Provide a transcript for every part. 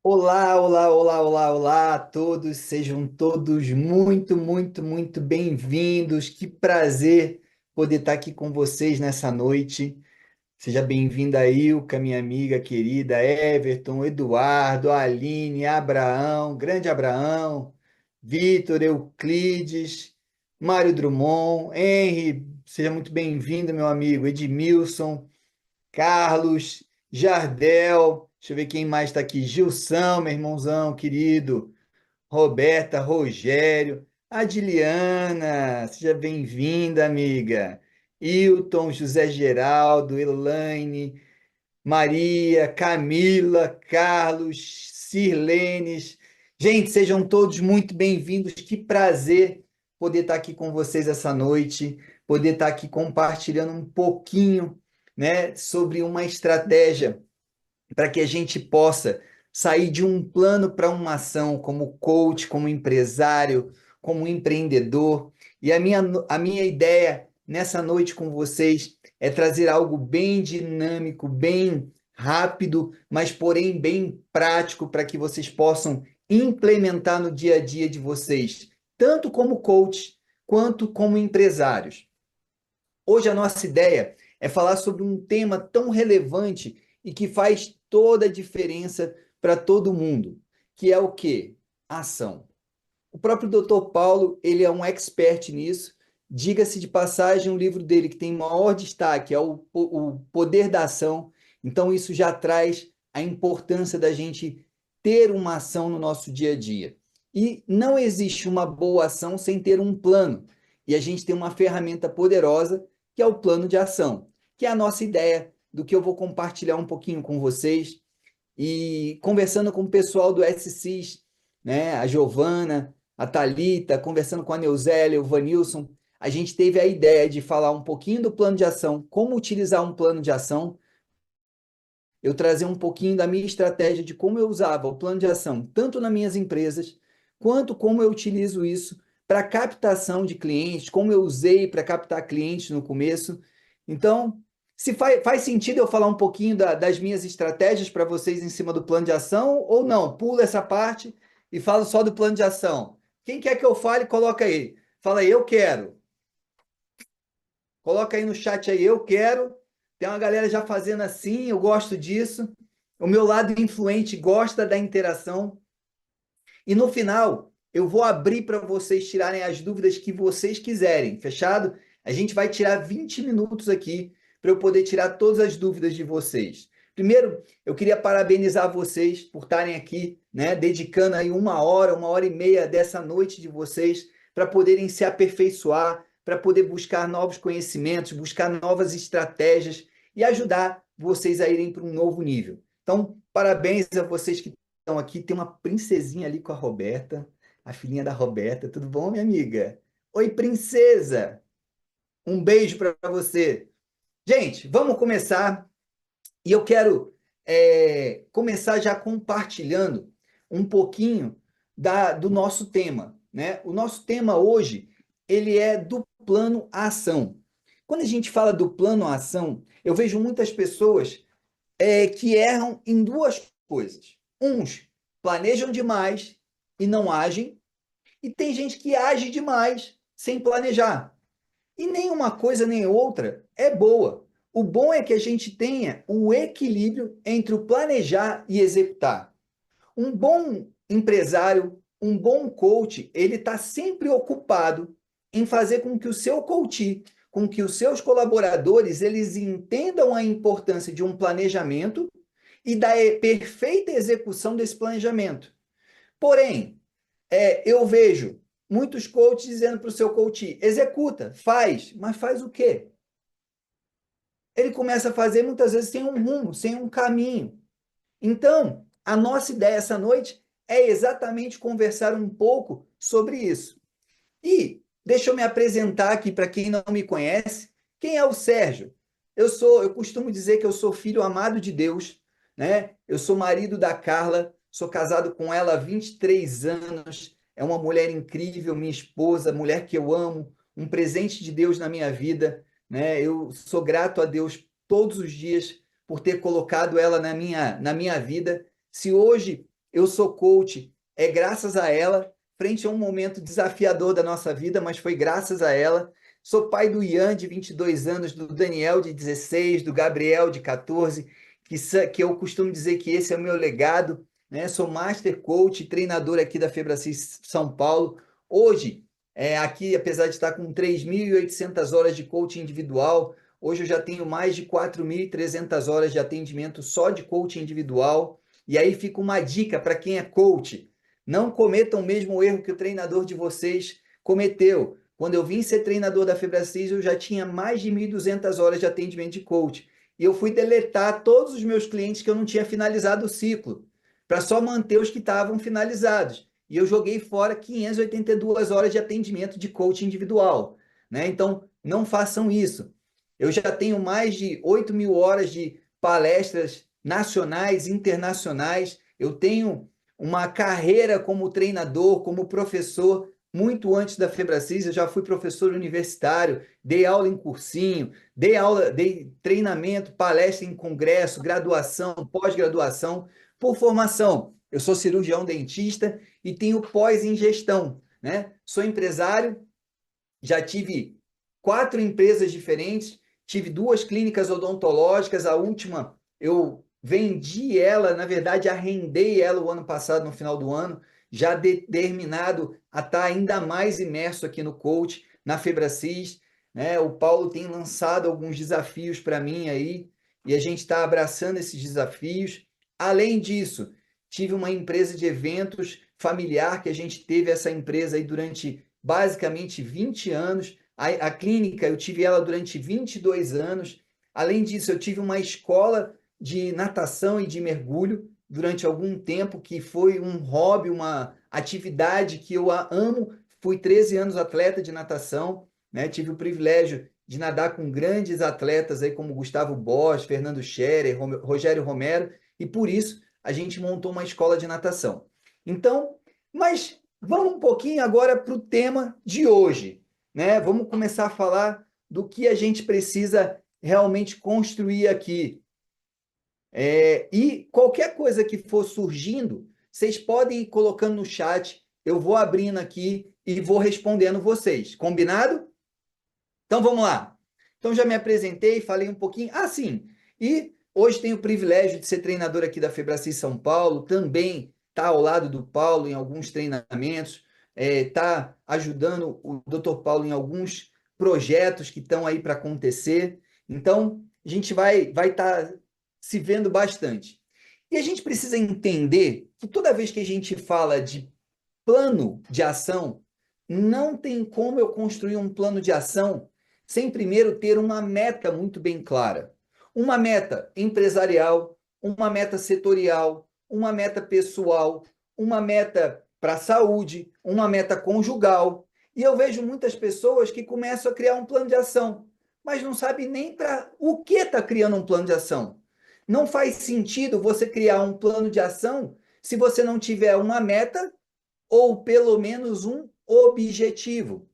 Olá, olá, olá, olá, olá a todos, sejam todos muito bem-vindos. Que prazer poder estar aqui com vocês nessa noite. Seja bem-vinda a Ilka, minha amiga querida, Everton, Eduardo, Aline, Abraão, grande Abraão, Vitor, Euclides, Mário Drummond, Henry, seja muito bem-vindo, meu amigo, Edmilson. Carlos, Jardel, deixa eu ver quem mais está aqui. Gilson, meu irmãozão querido. Roberta, Rogério, Adiliana, seja bem-vinda, amiga. Hilton, José Geraldo, Elaine, Maria, Camila, Carlos, Sirlenes. Gente, sejam todos muito bem-vindos. Que prazer poder estar aqui com vocês essa noite, poder estar aqui compartilhando um pouquinho, né, sobre uma estratégia para que a gente possa sair de um plano para uma ação como coach, como empresário, como empreendedor. E a minha ideia nessa noite com vocês é trazer algo bem dinâmico, bem rápido, mas porém bem prático para que vocês possam implementar no dia a dia de vocês, tanto como coach quanto como empresários. Hoje a nossa ideia é falar sobre um tema tão relevante e que faz toda a diferença para todo mundo, que é o quê? Ação. O próprio Dr. Paulo, ele é um expert nisso. Diga-se de passagem, o livro dele que tem maior destaque é o Poder da Ação. Então, isso já traz a importância da gente ter uma ação no nosso dia a dia. E não existe uma boa ação sem ter um plano. E a gente tem uma ferramenta poderosa, que é o plano de ação, que é a nossa ideia do que eu vou compartilhar um pouquinho com vocês. E conversando com o pessoal do SCIS, né, a Giovana, a Thalita, conversando com a Neuzélia, o Vanilson, a gente teve a ideia de falar um pouquinho do plano de ação, como utilizar um plano de ação, eu trazer um pouquinho da minha estratégia de como eu usava o plano de ação, tanto nas minhas empresas, quanto como eu utilizo isso para captação de clientes, como eu usei para captar clientes no começo. Então, se faz sentido eu falar um pouquinho das minhas estratégias para vocês em cima do plano de ação, ou não? Pula essa parte e falo só do plano de ação. Quem quer que eu fale, coloca aí. Fala aí, eu quero. Coloca aí no chat aí, eu quero. Tem uma galera já fazendo assim, eu gosto disso. O meu lado influente gosta da interação. E no final, eu vou abrir para vocês tirarem as dúvidas que vocês quiserem, fechado? A gente vai tirar 20 minutos aqui para eu poder tirar todas as dúvidas de vocês. Primeiro, eu queria parabenizar vocês por estarem aqui, né, dedicando aí uma hora e meia dessa noite de vocês para poderem se aperfeiçoar, para poder buscar novos conhecimentos, buscar novas estratégias e ajudar vocês a irem para um novo nível. Então, parabéns a vocês que estão aqui. Tem uma princesinha ali com a Roberta, a filhinha da Roberta. Tudo bom, minha amiga? Oi, princesa! Um beijo para você. Gente, vamos começar. E eu quero começar já compartilhando um pouquinho do nosso tema, né? O nosso tema hoje, ele é do plano à ação. Quando a gente fala do plano à ação, eu vejo muitas pessoas que erram em duas coisas. Uns planejam demais e não agem, e tem gente que age demais sem planejar. E nem uma coisa nem outra é boa. O bom é que a gente tenha o equilíbrio entre o planejar e executar. Um bom empresário, um bom coach, ele está sempre ocupado em fazer com que o seu coach, com que os seus colaboradores, eles entendam a importância de um planejamento e da perfeita execução desse planejamento. Porém, eu vejo muitos coaches dizendo para o seu coach, executa, faz, mas faz o quê? Ele começa a fazer muitas vezes sem um rumo, sem um caminho. Então, a nossa ideia essa noite é exatamente conversar um pouco sobre isso. E deixa eu me apresentar aqui para quem não me conhece. Quem é o Sérgio? Eu costumo dizer que eu sou filho amado de Deus, né? Eu sou marido da Carla, sou casado com ela há 23 anos. É uma mulher incrível, minha esposa, mulher que eu amo, um presente de Deus na minha vida, né? Eu sou grato a Deus todos os dias por ter colocado ela na minha vida. Se hoje eu sou coach, é graças a ela, frente a um momento desafiador da nossa vida, mas foi graças a ela. Sou pai do Ian, de 22 anos, do Daniel, de 16, do Gabriel, de 14, que eu costumo dizer que esse é o meu legado, né? Sou Master Coach, treinador aqui da Febracis São Paulo. Hoje, aqui, apesar de estar com 3.800 horas de coaching individual, hoje eu já tenho mais de 4.300 horas de atendimento só de coaching individual. E aí fica uma dica para quem é coach: não cometam o mesmo erro que o treinador de vocês cometeu. Quando eu vim ser treinador da Febracis, eu já tinha mais de 1.200 horas de atendimento de coach. E eu fui deletar todos os meus clientes que eu não tinha finalizado o ciclo, para só manter os que estavam finalizados. E eu joguei fora 582 horas de atendimento de coach individual, né? Então, não façam isso. Eu já tenho mais de 8.000 horas de palestras nacionais, internacionais. Eu tenho uma carreira como treinador, como professor, muito antes da Febracis. Eu já fui professor universitário, dei aula em cursinho, dei treinamento, palestra em congresso, graduação, pós-graduação, por formação. Eu sou cirurgião dentista e tenho pós em gestão, né? Sou empresário, já tive 4 empresas diferentes, tive 2 clínicas odontológicas, a última eu vendi ela, na verdade arrendei ela o ano passado, no final do ano, já determinado a estar ainda mais imerso aqui no coach, na Febracis, né? O Paulo tem lançado alguns desafios para mim aí, e a gente está abraçando esses desafios. Além disso, tive uma empresa de eventos familiar, que a gente teve essa empresa aí durante basicamente 20 anos. A clínica, eu tive ela durante 22 anos. Além disso, eu tive uma escola de natação e de mergulho durante algum tempo, que foi um hobby, uma atividade que eu amo. Fui 13 anos atleta de natação, né? Tive o privilégio de nadar com grandes atletas aí como Gustavo Bosch, Fernando Scherer, Rogério Romero, e por isso a gente montou uma escola de natação. Então, mas vamos um pouquinho agora para o tema de hoje, né? Vamos começar a falar do que a gente precisa realmente construir aqui. E qualquer coisa que for surgindo, vocês podem ir colocando no chat, eu vou abrindo aqui e vou respondendo vocês. Combinado? Então vamos lá. Então já me apresentei, falei um pouquinho. Ah, sim. E hoje tenho o privilégio de ser treinador aqui da Febracis São Paulo, também está ao lado do Paulo em alguns treinamentos, está ajudando o Dr. Paulo em alguns projetos que estão aí para acontecer. Então, a gente vai estar se vendo bastante. E a gente precisa entender que toda vez que a gente fala de plano de ação, não tem como eu construir um plano de ação sem primeiro ter uma meta muito bem clara. Uma meta empresarial, uma meta setorial, uma meta pessoal, uma meta para a saúde, uma meta conjugal. E eu vejo muitas pessoas que começam a criar um plano de ação, mas não sabem nem para o que está criando um plano de ação. Não faz sentido você criar um plano de ação se você não tiver uma meta ou pelo menos um objetivo.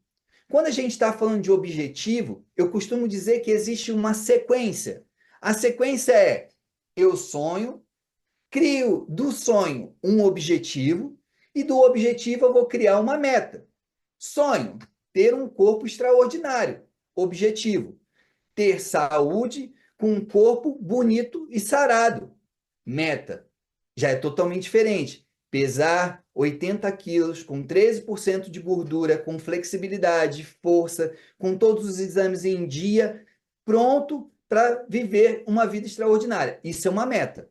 Quando a gente está falando de objetivo, eu costumo dizer que existe uma sequência. A sequência é: eu sonho, crio do sonho um objetivo, e do objetivo eu vou criar uma meta. Sonho: ter um corpo extraordinário. Objetivo: ter saúde com um corpo bonito e sarado. Meta: já é totalmente diferente. Pesar 80 quilos, com 13% de gordura, com flexibilidade, força, com todos os exames em dia, pronto para viver uma vida extraordinária. Isso é uma meta.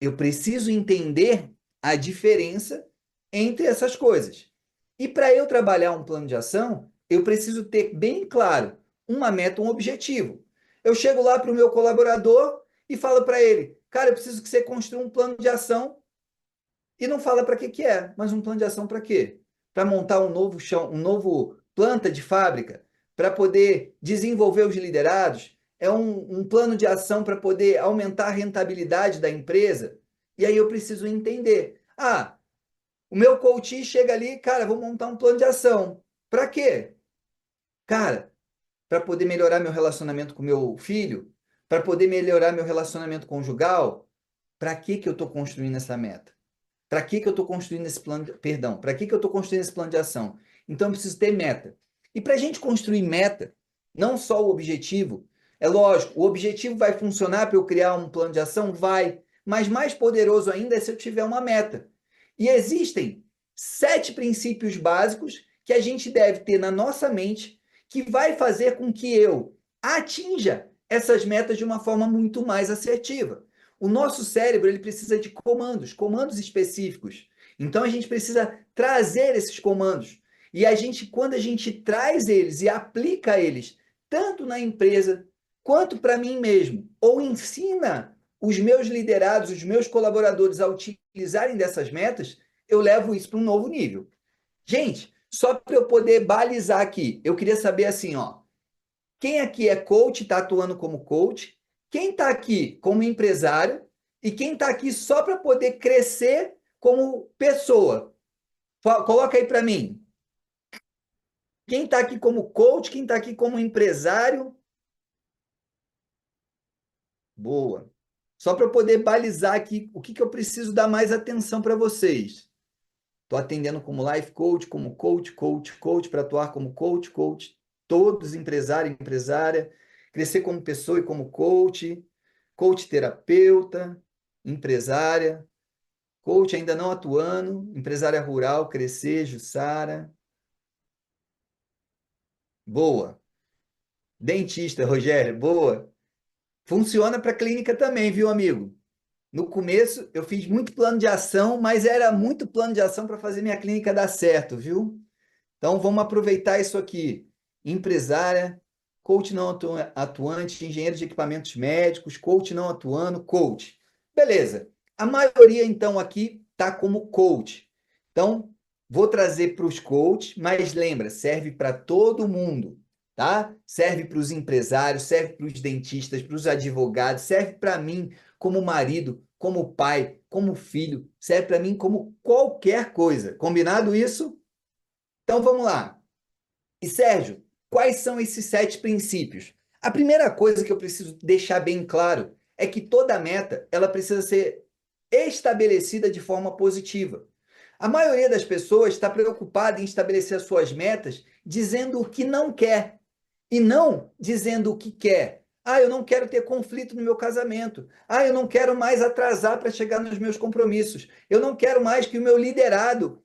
Eu preciso entender a diferença entre essas coisas. E para eu trabalhar um plano de ação, eu preciso ter bem claro uma meta, um objetivo. Eu chego lá para o meu colaborador e falo para ele: cara, eu preciso que você construa um plano de ação, e não fala para que é, mas um plano de ação para quê? Para montar um novo chão, um novo planta de fábrica, para poder desenvolver os liderados, é um plano de ação para poder aumentar a rentabilidade da empresa. E aí eu preciso entender. Ah, o meu coach chega ali, cara, vou montar um plano de ação. Para quê? Cara, para poder melhorar meu relacionamento com meu filho, para poder melhorar meu relacionamento conjugal. Para que eu estou construindo essa meta? Para que que eu estou construindo esse plano, perdão, para que que eu estou construindo esse plano de ação? Então, eu preciso ter meta. E para a gente construir meta, não só o objetivo, é lógico, o objetivo vai funcionar para eu criar um plano de ação? Vai. Mas mais poderoso ainda é se eu tiver uma meta. E existem 7 princípios básicos que a gente deve ter na nossa mente que vai fazer com que eu atinja essas metas de uma forma muito mais assertiva. O nosso cérebro ele precisa de comandos, comandos específicos. Então a gente precisa trazer esses comandos. E a gente, quando a gente traz eles e aplica eles, tanto na empresa quanto para mim mesmo, ou ensina os meus liderados, os meus colaboradores a utilizarem dessas metas, eu levo isso para um novo nível. Gente, só para eu poder balizar aqui, eu queria saber assim, ó, quem aqui é coach, está atuando como coach, quem está aqui como empresário e quem está aqui só para poder crescer como pessoa. Coloca aí para mim. Quem está aqui como coach, quem está aqui como empresário. Boa. Só para eu poder balizar aqui o que, que eu preciso dar mais atenção para vocês. Estou atendendo como life coach, como coach para atuar como coach, todos empresário, empresária, crescer como pessoa e como coach terapeuta, empresária, coach ainda não atuando, empresária rural, crescer, Jussara. Boa. Dentista, Rogério, boa. Funciona para clínica também, viu, amigo? No começo, eu fiz muito plano de ação, mas era muito plano de ação para fazer minha clínica dar certo, viu? Então, vamos aproveitar isso aqui. Empresária, coach não atuante, engenheiro de equipamentos médicos, coach não atuando, coach. Beleza. A maioria, então, aqui está como coach. Então, vou trazer para os coaches, mas lembra, serve para todo mundo, tá? Serve para os empresários, serve para os dentistas, para os advogados, serve para mim como marido, como pai, como filho, serve para mim como qualquer coisa. Combinado isso? Então vamos lá. E Sérgio, quais são esses 7 princípios? A primeira coisa que eu preciso deixar bem claro é que toda meta ela precisa ser estabelecida de forma positiva. A maioria das pessoas está preocupada em estabelecer as suas metas dizendo o que não quer e não dizendo o que quer. Ah, eu não quero ter conflito no meu casamento. Ah, eu não quero mais atrasar para chegar nos meus compromissos. Eu não quero mais que o meu liderado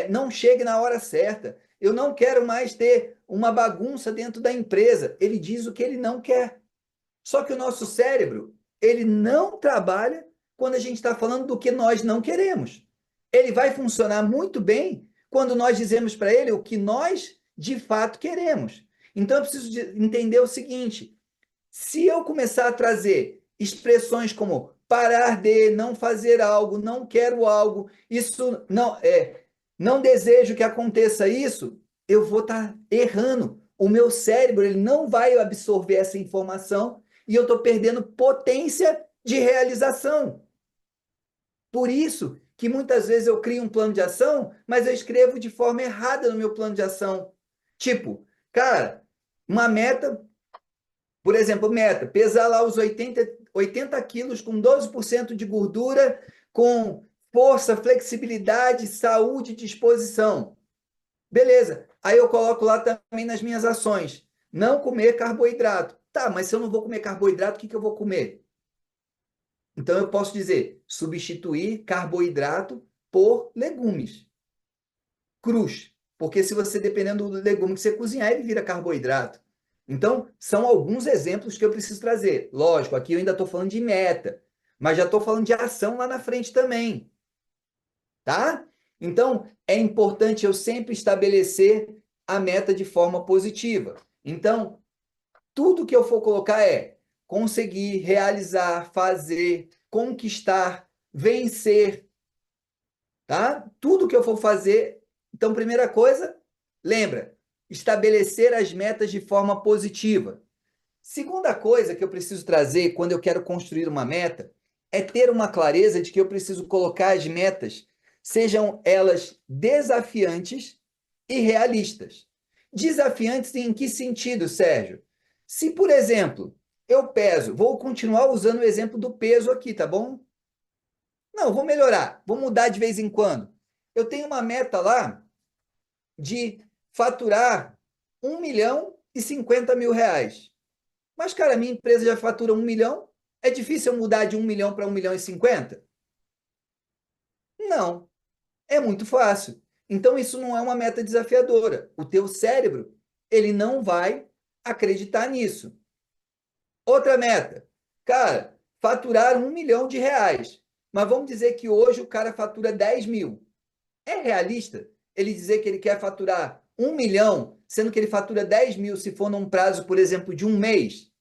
não chegue na hora certa. Eu não quero mais ter uma bagunça dentro da empresa. Ele diz o que ele não quer. Só que o nosso cérebro, ele não trabalha quando a gente está falando do que nós não queremos. Ele vai funcionar muito bem quando nós dizemos para ele o que nós de fato queremos. Então eu preciso entender o seguinte: se eu começar a trazer expressões como parar de, não fazer algo, não quero algo, isso não desejo que aconteça isso, eu vou estar errando. O meu cérebro ele não vai absorver essa informação e eu estou perdendo potência de realização. Por isso que muitas vezes eu crio um plano de ação, mas eu escrevo de forma errada no meu plano de ação. Tipo, cara, uma meta, por exemplo, meta, pesar lá os 80 quilos com 12% de gordura, com força, flexibilidade, saúde e disposição. Beleza. Aí eu coloco lá também nas minhas ações. Não comer carboidrato. Tá, mas se eu não vou comer carboidrato, o que que eu vou comer? Então eu posso dizer substituir carboidrato por legumes crus. Porque se você, dependendo do legume que você cozinhar, ele vira carboidrato. Então, são alguns exemplos que eu preciso trazer. Lógico, aqui eu ainda estou falando de meta, mas já estou falando de ação lá na frente também. Tá? Então, é importante eu sempre estabelecer a meta de forma positiva. Então, tudo que eu for colocar é conseguir, realizar, fazer, conquistar, vencer, tá? Tudo que eu for fazer. Então, primeira coisa, lembra, estabelecer as metas de forma positiva. Segunda coisa que eu preciso trazer quando eu quero construir uma meta é ter uma clareza de que eu preciso colocar as metas, sejam elas desafiantes e realistas. Desafiantes em que sentido, Sérgio? Se, por exemplo, eu peso, vou continuar usando o exemplo do peso aqui, tá bom? Não, vou melhorar, vou mudar de vez em quando. Eu tenho uma meta lá de faturar 1.050.000 reais. Mas, cara, minha empresa já fatura 1 milhão. É difícil eu mudar de 1 milhão para 1.050.000? Não, é muito fácil. Então, isso não é uma meta desafiadora. O teu cérebro, ele não vai acreditar nisso. Outra meta, cara, faturar 1 milhão de reais. Mas vamos dizer que hoje o cara fatura 10 mil. É realista ele dizer que ele quer faturar 1 milhão, sendo que ele fatura 10 mil se for num prazo, por exemplo, de um mês?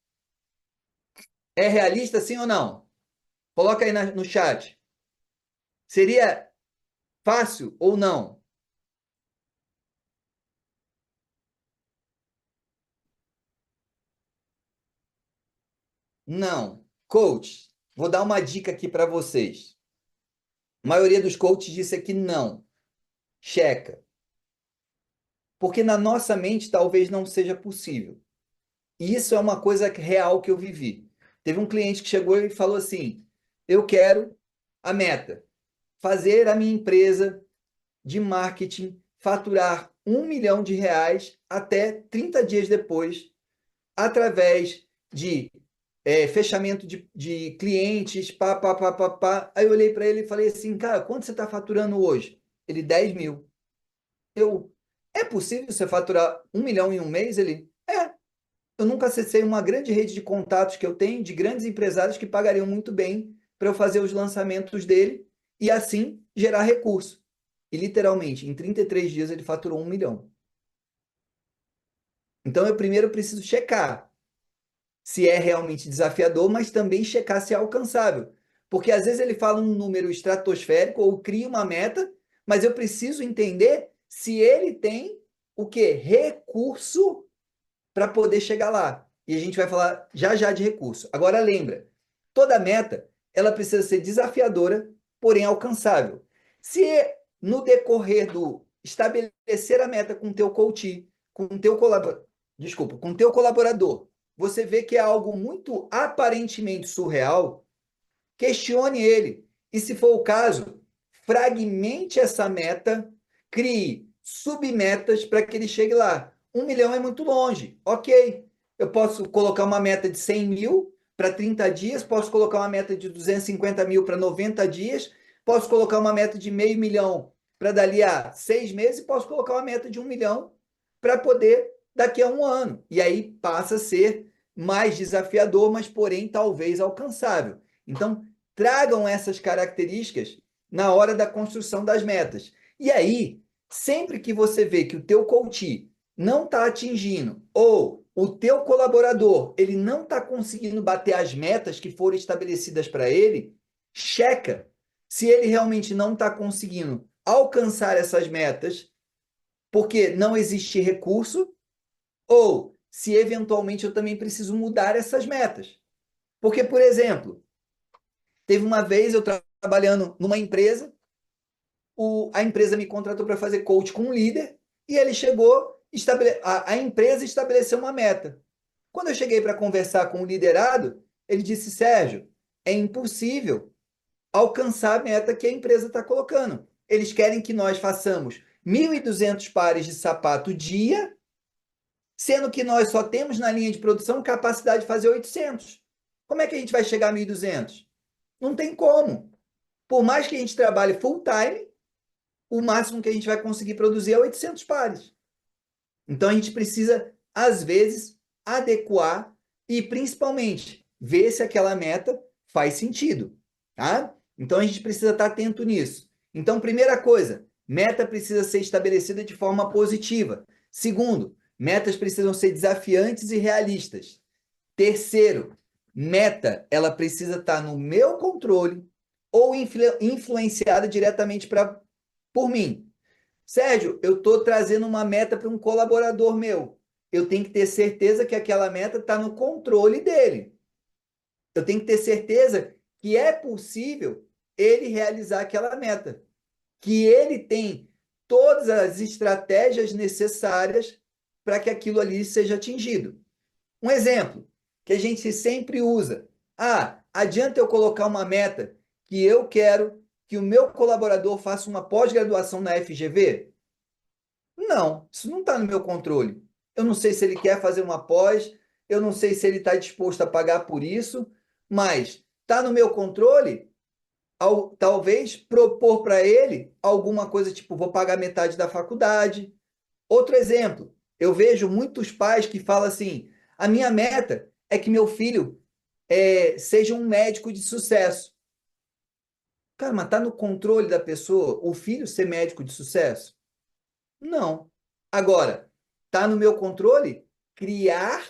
É realista sim ou não? Coloca aí no chat. Seria fácil ou não? Não. Coach, vou dar uma dica aqui para vocês. A maioria dos coaches disse aqui não. Checa. Porque na nossa mente talvez não seja possível. E isso é uma coisa real que eu vivi. Teve um cliente que chegou e falou assim: eu quero a meta, fazer a minha empresa de marketing faturar 1 milhão de reais até 30 dias depois, através de fechamento de clientes, pá, pá, pá, pá, pá. Aí eu olhei para ele e falei assim, cara, quanto você está faturando hoje? Ele, 10 mil. Eu, é possível você faturar 1 milhão em um mês? Ele, é. Eu nunca acessei uma grande rede de contatos que eu tenho de grandes empresários que pagariam muito bem para eu fazer os lançamentos dele e assim gerar recurso. E literalmente, em 33 dias ele faturou 1 milhão. Então eu primeiro preciso checar se é realmente desafiador, mas também checar se é alcançável. Porque às vezes ele fala um número estratosférico ou cria uma meta, mas eu preciso entender se ele tem o quê? Recurso para poder chegar lá. E a gente vai falar já já de recurso. Agora lembra, toda meta ela precisa ser desafiadora, porém alcançável. Se no decorrer do estabelecer a meta com o teu coach, com o teu colaborador, desculpa, com o teu colaborador, você vê que é algo muito aparentemente surreal, questione ele. E se for o caso, fragmente essa meta, crie submetas para que ele chegue lá. 1 milhão é muito longe. Ok. Eu posso colocar uma meta de 100 mil para 30 dias, posso colocar uma meta de 250 mil para 90 dias, posso colocar uma meta de meio milhão para dali a 6 meses, e posso colocar uma meta de 1 milhão para poder daqui a um ano. E aí passa a ser mais desafiador, mas porém talvez alcançável. Então, tragam essas características na hora da construção das metas. E aí, sempre que você vê que o teu coach não está atingindo ou o teu colaborador ele não está conseguindo bater as metas que foram estabelecidas para ele, checa se ele realmente não está conseguindo alcançar essas metas porque não existe recurso ou se eventualmente eu também preciso mudar essas metas. Porque, por exemplo, teve uma vez eu trabalhando numa empresa, a empresa me contratou para fazer coach com um líder e ele chegou, a empresa estabeleceu uma meta. Quando eu cheguei para conversar com o liderado, ele disse: Sérgio, é impossível alcançar a meta que a empresa está colocando. Eles querem que nós façamos 1.200 pares de sapato dia, sendo que nós só temos na linha de produção capacidade de fazer 800. Como é que a gente vai chegar a 1.200? Não tem como. Por mais que a gente trabalhe full time, o máximo que a gente vai conseguir produzir é 800 pares. Então a gente precisa, às vezes, adequar e principalmente ver se aquela meta faz sentido, tá? Então a gente precisa estar atento nisso. Então, primeira coisa, meta precisa ser estabelecida de forma positiva. Segundo, metas precisam ser desafiantes e realistas. Terceiro, meta, ela precisa estar no meu controle ou influenciada diretamente por mim. Sérgio, eu estou trazendo uma meta para um colaborador meu. Eu tenho que ter certeza que aquela meta está no controle dele. Eu tenho que ter certeza que é possível ele realizar aquela meta, que ele tem todas as estratégias necessárias para que aquilo ali seja atingido. Um exemplo que a gente sempre usa. Ah, adianta eu colocar uma meta que eu quero que o meu colaborador faça uma pós-graduação na FGV? Não, isso não está no meu controle. Eu não sei se ele quer fazer uma pós, eu não sei se ele está disposto a pagar por isso, mas está no meu controle, talvez propor para ele alguma coisa tipo, vou pagar metade da faculdade. Outro exemplo, eu vejo muitos pais que falam assim: a minha meta é que meu filho seja um médico de sucesso. Cara, mas está no controle da pessoa o filho ser médico de sucesso? Não. Agora, está no meu controle criar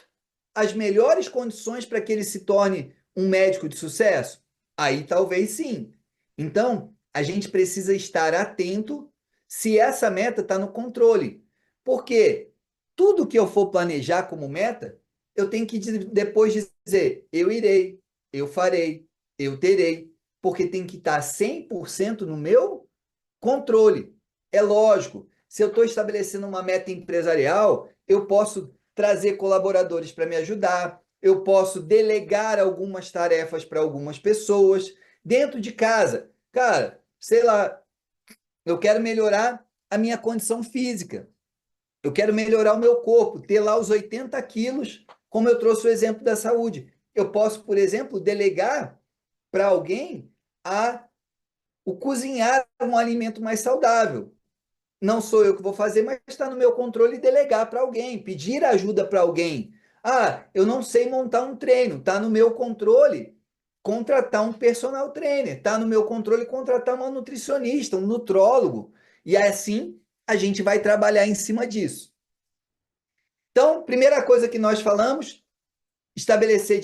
as melhores condições para que ele se torne um médico de sucesso? Aí talvez sim. Então, a gente precisa estar atento se essa meta está no controle. Porque tudo que eu for planejar como meta, eu tenho que depois dizer, eu irei, eu farei, eu terei, porque tem que estar 100% no meu controle. É lógico, se eu estou estabelecendo uma meta empresarial, eu posso trazer colaboradores para me ajudar, eu posso delegar algumas tarefas para algumas pessoas dentro de casa. Cara, sei lá, eu quero melhorar a minha condição física, eu quero melhorar o meu corpo, ter lá os 80 quilos, como eu trouxe o exemplo da saúde. Eu posso, por exemplo, delegar para alguém a o cozinhar um alimento mais saudável. Não sou eu que vou fazer, mas está no meu controle delegar para alguém, pedir ajuda para alguém. Ah, eu não sei montar um treino, está no meu controle contratar um personal trainer, está no meu controle contratar uma nutricionista, um nutrólogo. E assim a gente vai trabalhar em cima disso. Então, primeira coisa que nós falamos, estabelecer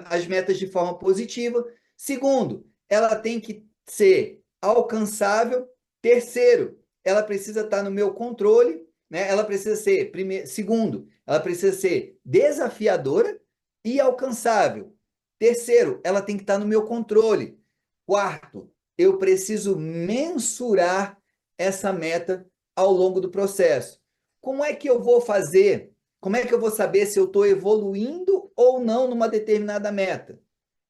as metas de forma positiva. Segundo, ela tem que ser alcançável. Terceiro, ela precisa estar no meu controle, né? Ela precisa ser, segundo, ela precisa ser desafiadora e alcançável. Terceiro, ela tem que estar no meu controle. Quarto, eu preciso mensurar essa meta ao longo do processo. Como é que eu vou fazer? Como é que eu vou saber se eu estou evoluindo ou não numa determinada meta?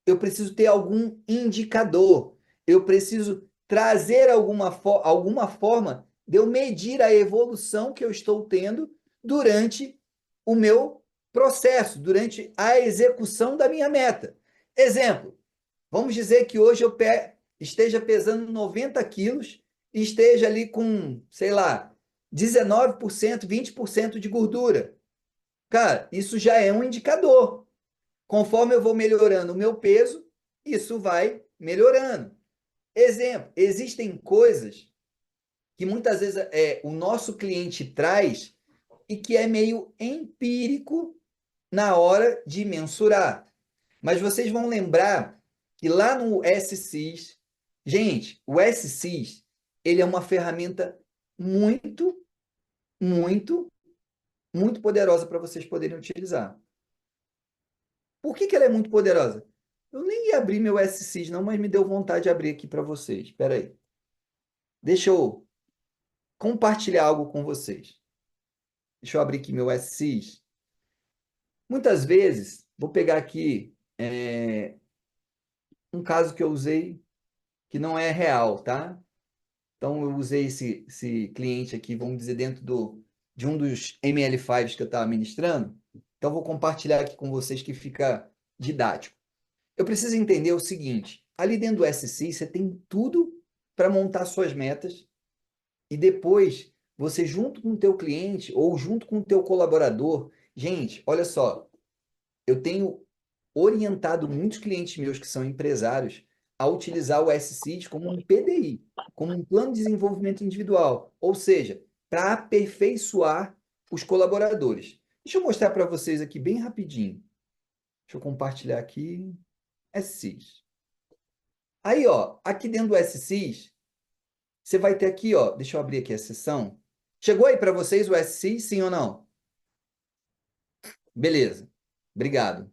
Eu preciso ter algum indicador. Eu preciso trazer alguma forma de eu medir a evolução que eu estou tendo durante o meu processo, durante a execução da minha meta. Exemplo, vamos dizer que hoje eu esteja pesando 90 quilos e esteja ali com, sei lá, 19%, 20% de gordura. Cara, isso já é um indicador. Conforme eu vou melhorando o meu peso, isso vai melhorando. Exemplo, existem coisas que muitas vezes o nosso cliente traz e que é meio empírico na hora de mensurar. Mas vocês vão lembrar que lá no SCIS, gente, o SCIS, ele é uma ferramenta muito, muito, muito poderosa para vocês poderem utilizar. Por que ela é muito poderosa? Eu nem ia abrir meu SCIS não, mas me deu vontade de abrir aqui para vocês. Espera aí. Deixa eu compartilhar algo com vocês. Deixa eu abrir aqui meu SCIS. Muitas vezes, vou pegar aqui um caso que eu usei que não é real, tá? Então, eu usei esse cliente aqui, vamos dizer, dentro de um dos ML5s que eu estava ministrando. Então, vou compartilhar aqui com vocês que fica didático. Eu preciso entender o seguinte: ali dentro do SCI, você tem tudo para montar suas metas e depois você, junto com o teu cliente ou junto com o teu colaborador, gente, olha só, eu tenho orientado muitos clientes meus que são empresários a utilizar o SCID como um PDI, como um plano de desenvolvimento individual, ou seja, para aperfeiçoar os colaboradores. Deixa eu mostrar para vocês aqui bem rapidinho. Deixa eu compartilhar aqui. SCIS. Aí, ó, aqui dentro do SCIS, você vai ter aqui, ó, deixa eu abrir aqui a sessão. Chegou aí para vocês o SCIS, sim ou não? Beleza. Obrigado.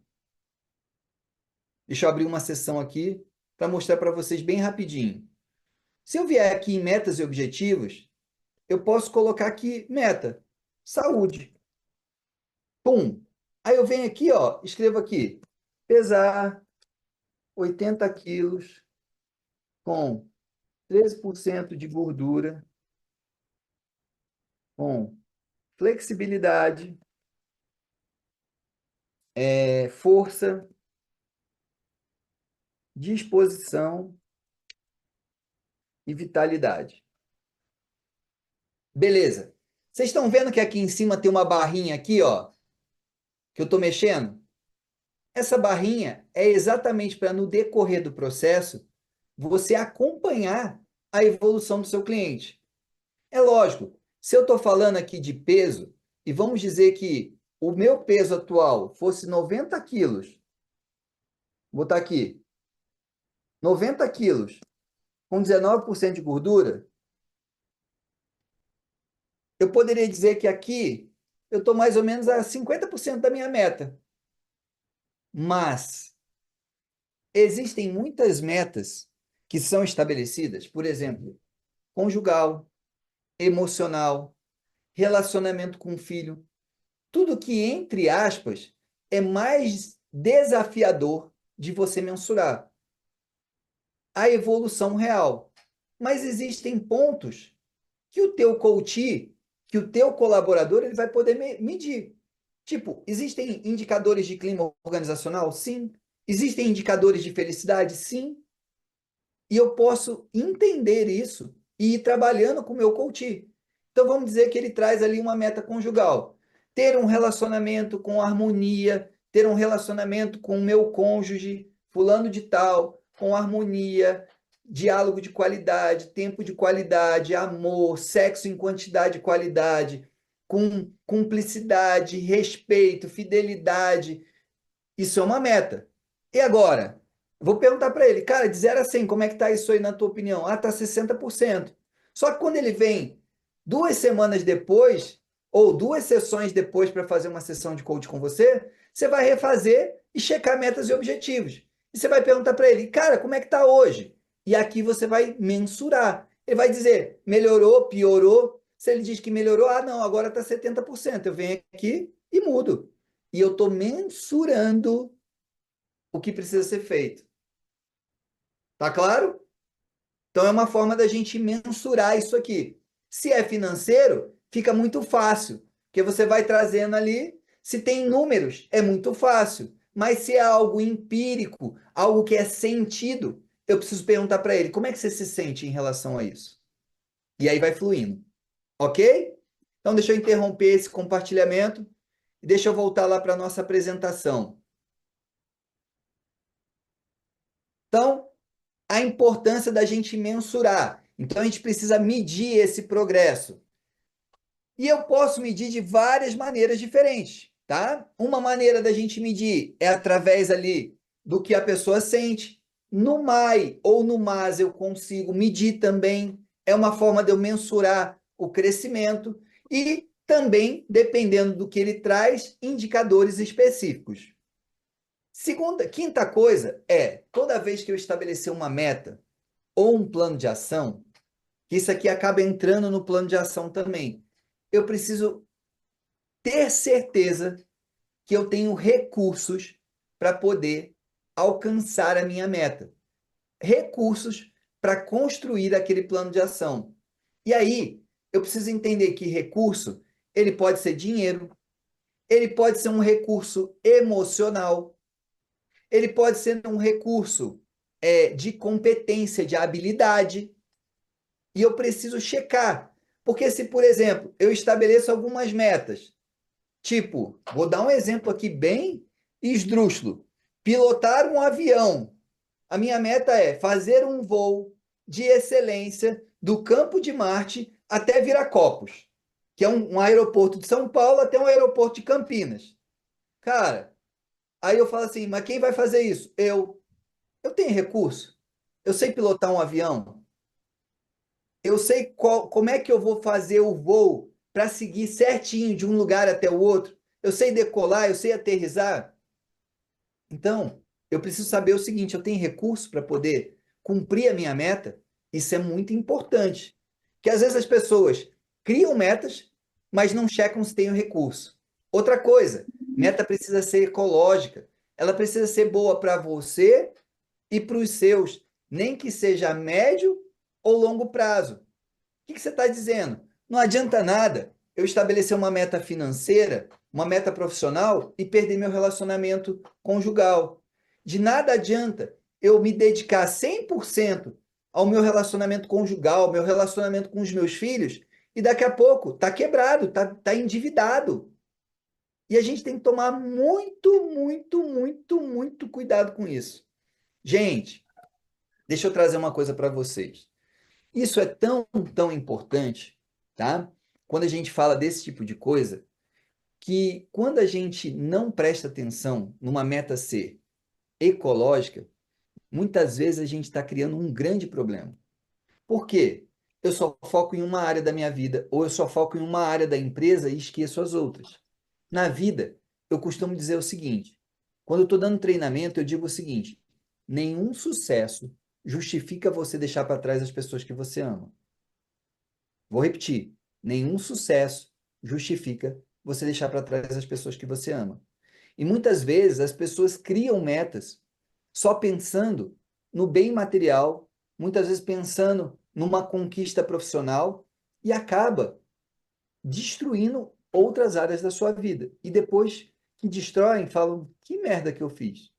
Deixa eu abrir uma sessão aqui para mostrar para vocês bem rapidinho. Se eu vier aqui em metas e objetivos, eu posso colocar aqui meta, saúde. Pum. Aí eu venho aqui, ó, escrevo aqui, pesar 80 quilos com 13% de gordura com flexibilidade, força, disposição e vitalidade. Beleza. Vocês estão vendo que aqui em cima tem uma barrinha aqui, ó, que eu estou mexendo? Essa barrinha é exatamente para, no decorrer do processo, você acompanhar a evolução do seu cliente. É lógico, se eu estou falando aqui de peso, e vamos dizer que o meu peso atual fosse 90 quilos, vou botar aqui, 90 quilos, com 19% de gordura, eu poderia dizer que aqui eu estou mais ou menos a 50% da minha meta. Mas existem muitas metas que são estabelecidas, por exemplo, conjugal, emocional, relacionamento com o filho, tudo que, entre aspas, é mais desafiador de você mensurar a evolução real. Mas existem pontos que o teu coach, que o teu colaborador, ele vai poder medir. Tipo, existem indicadores de clima organizacional? Sim. Existem indicadores de felicidade? Sim. E eu posso entender isso e ir trabalhando com o meu coach. Então, vamos dizer que ele traz ali uma meta conjugal. Ter um relacionamento com harmonia, ter um relacionamento com o meu cônjuge, fulano de tal, com harmonia, diálogo de qualidade, tempo de qualidade, amor, sexo em quantidade e qualidade, com cumplicidade, respeito, fidelidade. Isso é uma meta. E agora? Vou perguntar para ele, cara, de 0 a 100, como é que tá isso aí na tua opinião? Ah, tá 60%. Só que quando ele vem 2 semanas depois, ou 2 sessões depois para fazer uma sessão de coach com você, você vai refazer e checar metas e objetivos. E você vai perguntar para ele, cara, como é que tá hoje? E aqui você vai mensurar. Ele vai dizer, melhorou, piorou. Se ele diz que melhorou, ah, não, agora tá 70%. Eu venho aqui e mudo. E eu estou mensurando o que precisa ser feito. Tá claro? Então é uma forma da gente mensurar isso aqui. Se é financeiro, fica muito fácil, porque você vai trazendo ali. Se tem números, é muito fácil. Mas se é algo empírico, algo que é sentido, eu preciso perguntar para ele: como é que você se sente em relação a isso? E aí vai fluindo. Ok? Então deixa eu interromper esse compartilhamento e deixa eu voltar lá para a nossa apresentação. Então, a importância da gente mensurar. Então, a gente precisa medir esse progresso. E eu posso medir de várias maneiras diferentes, tá? Uma maneira da gente medir é através ali do que a pessoa sente. No MAI ou no MAS eu consigo medir também. É uma forma de eu mensurar o crescimento e também, dependendo do que ele traz, indicadores específicos. Quinta coisa é, toda vez que eu estabelecer uma meta, ou um plano de ação, que isso aqui acaba entrando no plano de ação também. Eu preciso ter certeza que eu tenho recursos para poder alcançar a minha meta. Recursos para construir aquele plano de ação. E aí, eu preciso entender que recurso, ele pode ser dinheiro, ele pode ser um recurso emocional, ele pode ser um recurso de competência, de habilidade. E eu preciso checar. Porque se, por exemplo, eu estabeleço algumas metas, tipo, vou dar um exemplo aqui bem esdrúxulo, pilotar um avião. A minha meta é fazer um voo de excelência do Campo de Marte até Viracopos, que é um aeroporto de São Paulo até um aeroporto de Campinas. Cara, aí eu falo assim, mas quem vai fazer isso? Eu tenho recurso? Eu sei pilotar um avião? Eu sei como é que eu vou fazer o voo para seguir certinho de um lugar até o outro. Eu sei decolar, eu sei aterrissar. Então, eu preciso saber o seguinte: eu tenho recurso para poder cumprir a minha meta? Isso é muito importante. Que às vezes as pessoas criam metas, mas não checam se tem o recurso. Outra coisa, meta precisa ser ecológica. Ela precisa ser boa para você e para os seus, nem que seja a médio ou longo prazo. O que você está dizendo? Não adianta nada eu estabelecer uma meta financeira, uma meta profissional e perder meu relacionamento conjugal. De nada adianta eu me dedicar 100% ao meu relacionamento conjugal, ao meu relacionamento com os meus filhos, e daqui a pouco tá quebrado, tá endividado. E a gente tem que tomar muito, muito, muito, muito cuidado com isso. Gente, deixa eu trazer uma coisa para vocês. Isso é tão, tão importante, tá? Quando a gente fala desse tipo de coisa, que quando a gente não presta atenção numa meta ser ecológica, muitas vezes a gente está criando um grande problema. Por quê? Eu só foco em uma área da minha vida, ou eu só foco em uma área da empresa e esqueço as outras. Na vida, eu costumo dizer o seguinte: quando eu estou dando treinamento, eu digo o seguinte: nenhum sucesso justifica você deixar para trás as pessoas que você ama. Vou repetir: nenhum sucesso justifica você deixar para trás as pessoas que você ama. E muitas vezes as pessoas criam metas só pensando no bem material, muitas vezes pensando numa conquista profissional e acaba destruindo outras áreas da sua vida. E depois que destroem, falam: que merda que eu fiz?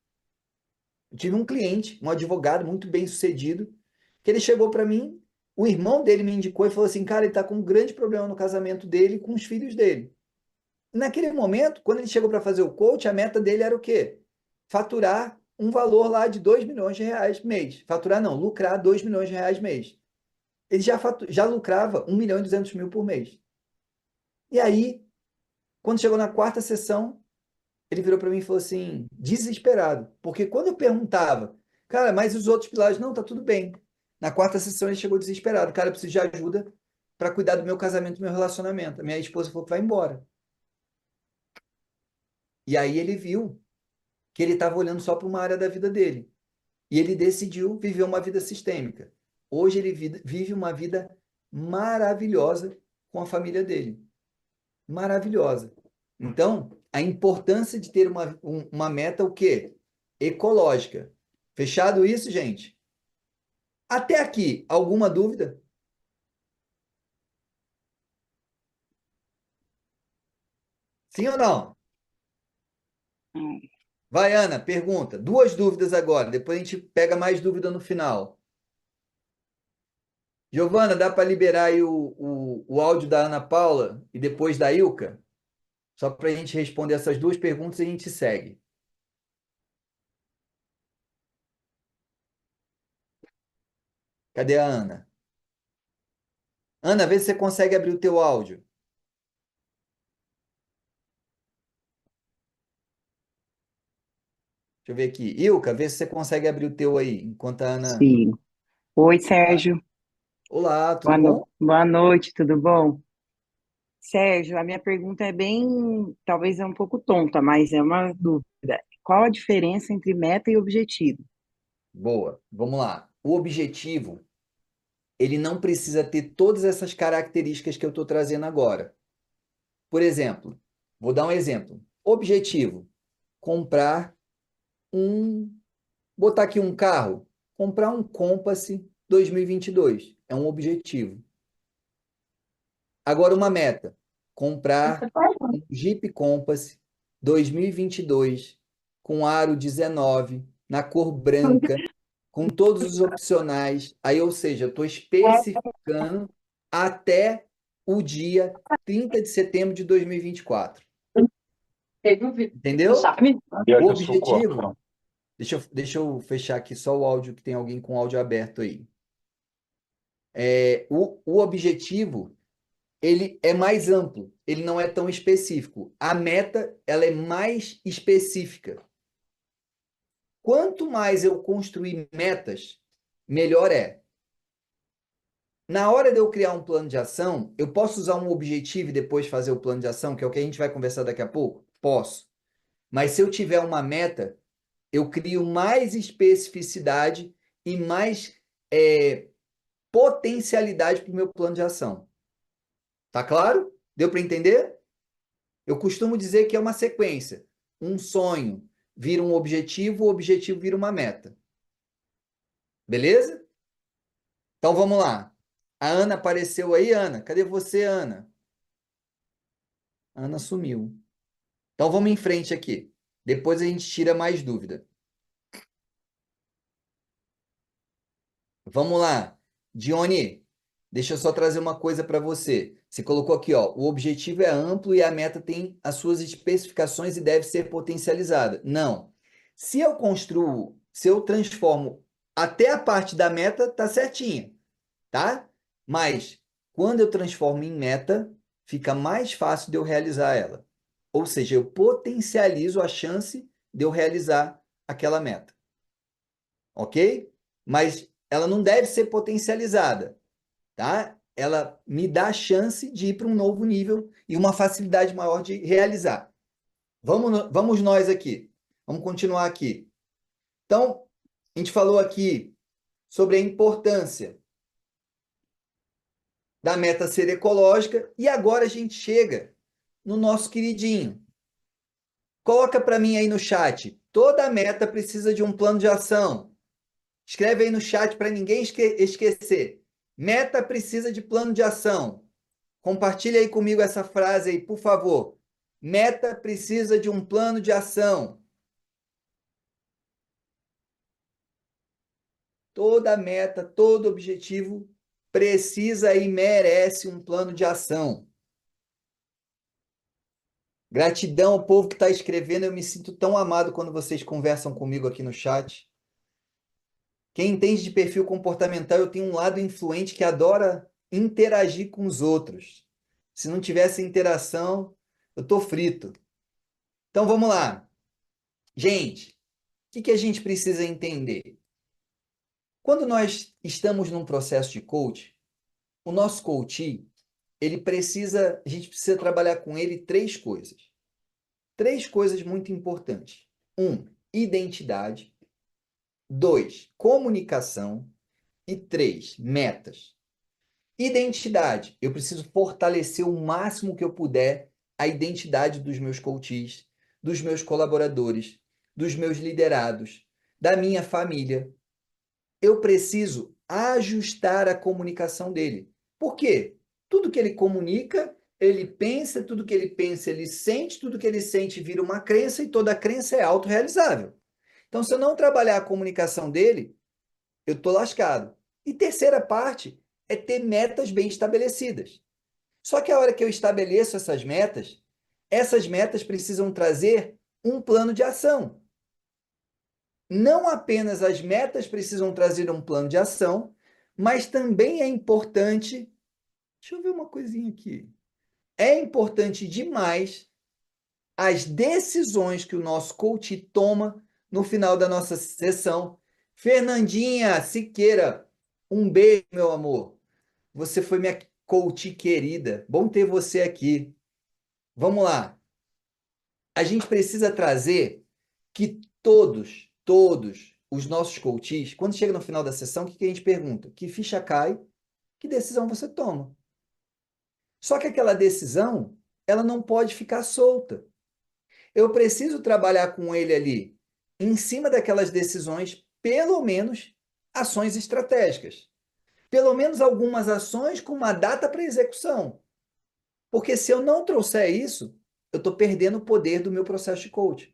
Eu tive um cliente, um advogado muito bem sucedido, que ele chegou para mim, o irmão dele me indicou e falou assim: cara, ele está com um grande problema no casamento dele com os filhos dele. Naquele momento, quando ele chegou para fazer o coach, a meta dele era o quê? Faturar um valor lá de 2 milhões de reais mês. Faturar não, lucrar 2 milhões de reais mês. Ele já lucrava 1 milhão e 200 mil por mês. E aí, quando chegou na quarta sessão, ele virou para mim e falou assim, desesperado. Porque quando eu perguntava, cara, mas os outros pilares? Não, tá tudo bem. Na quarta sessão ele chegou desesperado. Cara, eu preciso de ajuda para cuidar do meu casamento, do meu relacionamento. A minha esposa falou que vai embora. E aí ele viu que ele estava olhando só para uma área da vida dele. E ele decidiu viver uma vida sistêmica. Hoje ele vive uma vida maravilhosa com a família dele. Maravilhosa. Então, a importância de ter uma meta o quê? Ecológica. Fechado isso, gente? Até aqui, alguma dúvida? Sim ou não? Hum. Vai, Ana, pergunta. Duas dúvidas agora, depois a gente pega mais dúvida no final. Giovana, dá para liberar aí o áudio da Ana Paula e depois da Ilka? Só para a gente responder essas duas perguntas e a gente segue. Cadê a Ana? Ana, vê se você consegue abrir o teu áudio. Deixa eu ver aqui. Ilka, vê se você consegue abrir o teu aí, enquanto a Ana... Sim. Oi, Sérgio. Olá, tudo bom? Boa noite, tudo bom? Sérgio, a minha pergunta é bem, talvez é um pouco tonta, mas é uma dúvida. Qual a diferença entre meta e objetivo? Boa, vamos lá. O objetivo, ele não precisa ter todas essas características que eu estou trazendo agora. Por exemplo, vou dar um exemplo. Objetivo, comprar um... Botar aqui um carro, comprar um Compass 2022. É um objetivo. Agora, uma meta: comprar um Jeep Compass 2022 com aro 19, na cor branca, com todos os opcionais. Aí, ou seja, eu estou especificando até o dia 30 de setembro de 2024. Entendeu? O objetivo. Deixa eu fechar aqui só o áudio, que tem alguém com o áudio aberto aí. O objetivo ele é mais amplo, ele não é tão específico. A meta, ela é mais específica. Quanto mais eu construir metas, melhor é. Na hora de eu criar um plano de ação, eu posso usar um objetivo e depois fazer o plano de ação, que é o que a gente vai conversar daqui a pouco? Posso. Mas se eu tiver uma meta, eu crio mais especificidade e mais potencialidade para o meu plano de ação. Tá claro? Deu para entender? Eu costumo dizer que é uma sequência. Um sonho vira um objetivo, o objetivo vira uma meta. Beleza? Então vamos lá. A Ana apareceu aí, Ana? Cadê você, Ana? Ana sumiu. Então vamos em frente aqui. Depois a gente tira mais dúvida. Vamos lá. Dione, deixa eu só trazer uma coisa para você. Você colocou aqui, ó, o objetivo é amplo e a meta tem as suas especificações e deve ser potencializada. Não. Se eu transformo até a parte da meta, tá certinha, tá? Mas quando eu transformo em meta, fica mais fácil de eu realizar ela. Ou seja, eu potencializo a chance de eu realizar aquela meta, ok? Mas ela não deve ser potencializada, tá? Ela me dá a chance de ir para um novo nível e uma facilidade maior de realizar. Vamos nós aqui. Vamos continuar aqui. Então, a gente falou aqui sobre a importância da meta ser ecológica e agora a gente chega no nosso queridinho. Coloca para mim aí no chat. Toda meta precisa de um plano de ação. Escreve aí no chat para ninguém esquecer. Meta precisa de plano de ação. Compartilha aí comigo essa frase aí, por favor. Meta precisa de um plano de ação. Toda meta, todo objetivo precisa e merece um plano de ação. Gratidão ao povo que está escrevendo. Eu me sinto tão amado quando vocês conversam comigo aqui no chat. Quem entende de perfil comportamental, eu tenho um lado influente que adora interagir com os outros. Se não tivesse interação, eu tô frito. Então vamos lá. Gente, o que a gente precisa entender? Quando nós estamos num processo de coach, o nosso coach, a gente precisa trabalhar com ele três coisas. Três coisas muito importantes. Um, identidade. Dois, comunicação. E três, metas. Identidade. Eu preciso fortalecer o máximo que eu puder a identidade dos meus coaches, dos meus colaboradores, dos meus liderados, da minha família. Eu preciso ajustar a comunicação dele. Por quê? Tudo que ele comunica, ele pensa, tudo que ele pensa, ele sente, tudo que ele sente vira uma crença e toda crença é autorrealizável. Então, se eu não trabalhar a comunicação dele, eu estou lascado. E terceira parte é ter metas bem estabelecidas. Só que a hora que eu estabeleço essas metas precisam trazer um plano de ação. Não apenas as metas precisam trazer um plano de ação, mas também é importante. Deixa eu ver uma coisinha aqui. É importante demais as decisões que o nosso coach toma no final da nossa sessão. Fernandinha Siqueira, um beijo, meu amor. Você foi minha coach querida. Bom ter você aqui. Vamos lá. A gente precisa trazer que todos os nossos coaches, quando chega no final da sessão, o que a gente pergunta? Que ficha cai? Que decisão você toma? Só que aquela decisão, ela não pode ficar solta. Eu preciso trabalhar com ele ali, em cima daquelas decisões, pelo menos ações estratégicas. Pelo menos algumas ações com uma data para execução. Porque se eu não trouxer isso, eu estou perdendo o poder do meu processo de coaching.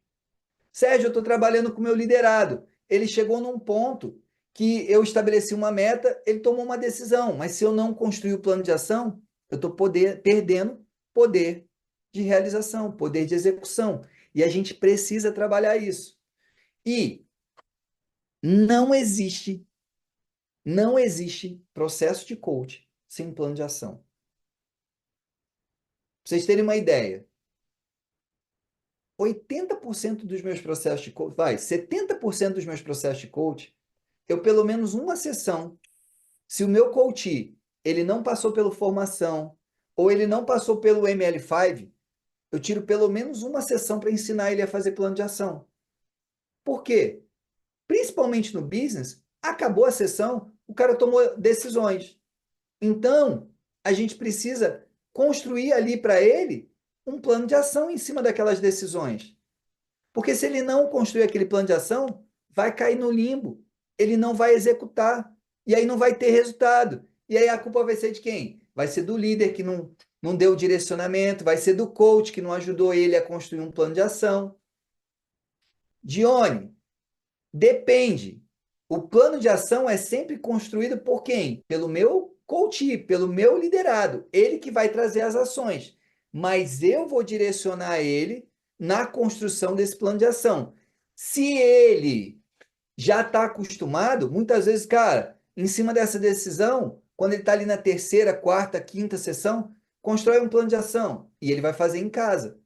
Sérgio, eu estou trabalhando com o meu liderado. Ele chegou num ponto que eu estabeleci uma meta, ele tomou uma decisão, mas se eu não construir o plano de ação, eu estou perdendo poder de realização, poder de execução. E a gente precisa trabalhar isso. E não existe, não existe processo de coaching sem plano de ação. Pra vocês terem uma ideia, 80% dos meus processos de coaching, 70% dos meus processos de coaching, eu pelo menos uma sessão, se o meu coach, ele não passou pela formação, ou ele não passou pelo ML5, eu tiro pelo menos uma sessão para ensinar ele a fazer plano de ação. Por quê? Principalmente no business, acabou a sessão, o cara tomou decisões. Então, a gente precisa construir ali para ele um plano de ação em cima daquelas decisões. Porque se ele não construir aquele plano de ação, vai cair no limbo. Ele não vai executar. E aí não vai ter resultado. E aí a culpa vai ser de quem? Vai ser do líder que não deu direcionamento, vai ser do coach que não ajudou ele a construir um plano de ação. Dione, depende. O plano de ação é sempre construído por quem? Pelo meu coach, pelo meu liderado. Ele que vai trazer as ações. Mas eu vou direcionar ele na construção desse plano de ação. Se ele já está acostumado, muitas vezes, cara, em cima dessa decisão, quando ele está ali na terceira, quarta, quinta sessão, constrói um plano de ação e ele vai fazer em casa.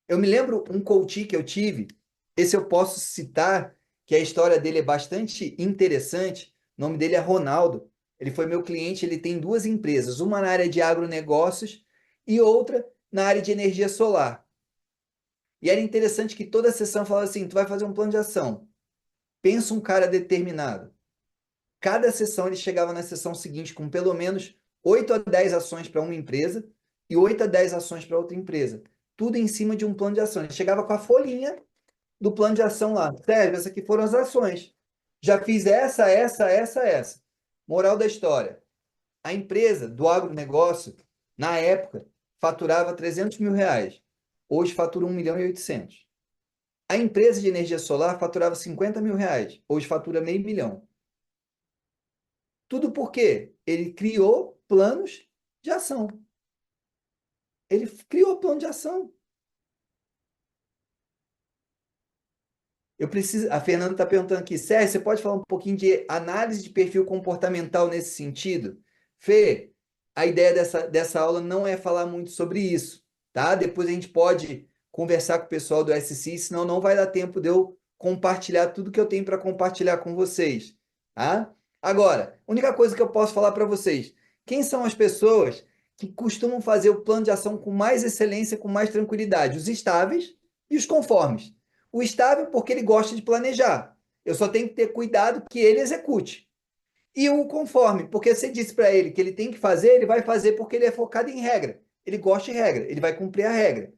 Eu me lembro um coach que eu tive, esse eu posso citar, que a história dele é bastante interessante. O nome dele é Ronaldo. Ele foi meu cliente, ele tem duas empresas, uma na área de agronegócios e outra na área de energia solar. E era interessante que toda a sessão falava assim: tu vai fazer um plano de ação. Pensa um cara determinado. Cada sessão ele chegava na sessão seguinte com pelo menos 8 a 10 ações para uma empresa e 8 a 10 ações para outra empresa. Tudo em cima de um plano de ação. Ele chegava com a folhinha do plano de ação lá. Sérgio, essas aqui foram as ações. Já fiz essa. Moral da história. A empresa do agronegócio, na época, faturava R$ 300 mil. Hoje fatura 1.800.000. A empresa de energia solar faturava R$ 50 mil. Hoje fatura meio milhão. Tudo porque ele criou planos de ação. Ele criou plano de ação. Eu preciso. A Fernanda está perguntando aqui, Sérgio, você pode falar um pouquinho de análise de perfil comportamental nesse sentido? Fê, a ideia dessa aula não é falar muito sobre isso, tá? Depois a gente pode conversar com o pessoal do SC, senão não vai dar tempo de eu compartilhar tudo que eu tenho para compartilhar com vocês, tá? Agora, a única coisa que eu posso falar para vocês, quem são as pessoas que costumam fazer o plano de ação com mais excelência, com mais tranquilidade? Os estáveis e os conformes. O estável, porque ele gosta de planejar. Eu só tenho que ter cuidado que ele execute. E o conforme, porque você disse para ele que ele tem que fazer, ele vai fazer porque ele é focado em regra. Ele gosta de regra, ele vai cumprir a regra.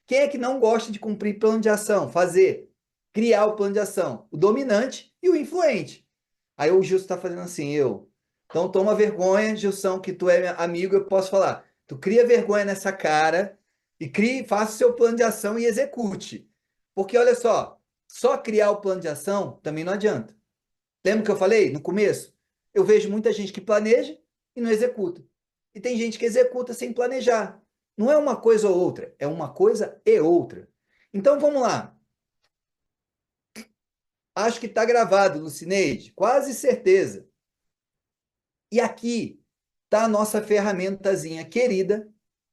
Quem é que não gosta de cumprir plano de ação? Fazer, criar o plano de ação? O dominante e o influente. Aí o Gilson está fazendo assim, eu. Então toma vergonha, Gilson, que tu é meu amigo, eu posso falar. Tu cria vergonha nessa cara e crie, faça o seu plano de ação e execute. Porque olha só criar o plano de ação também não adianta. Lembra que eu falei no começo? Eu vejo muita gente que planeja e não executa. E tem gente que executa sem planejar. Não é uma coisa ou outra, é uma coisa e outra. Então vamos lá. Acho que está gravado, Lucineide, quase certeza. E aqui está a nossa ferramentazinha querida,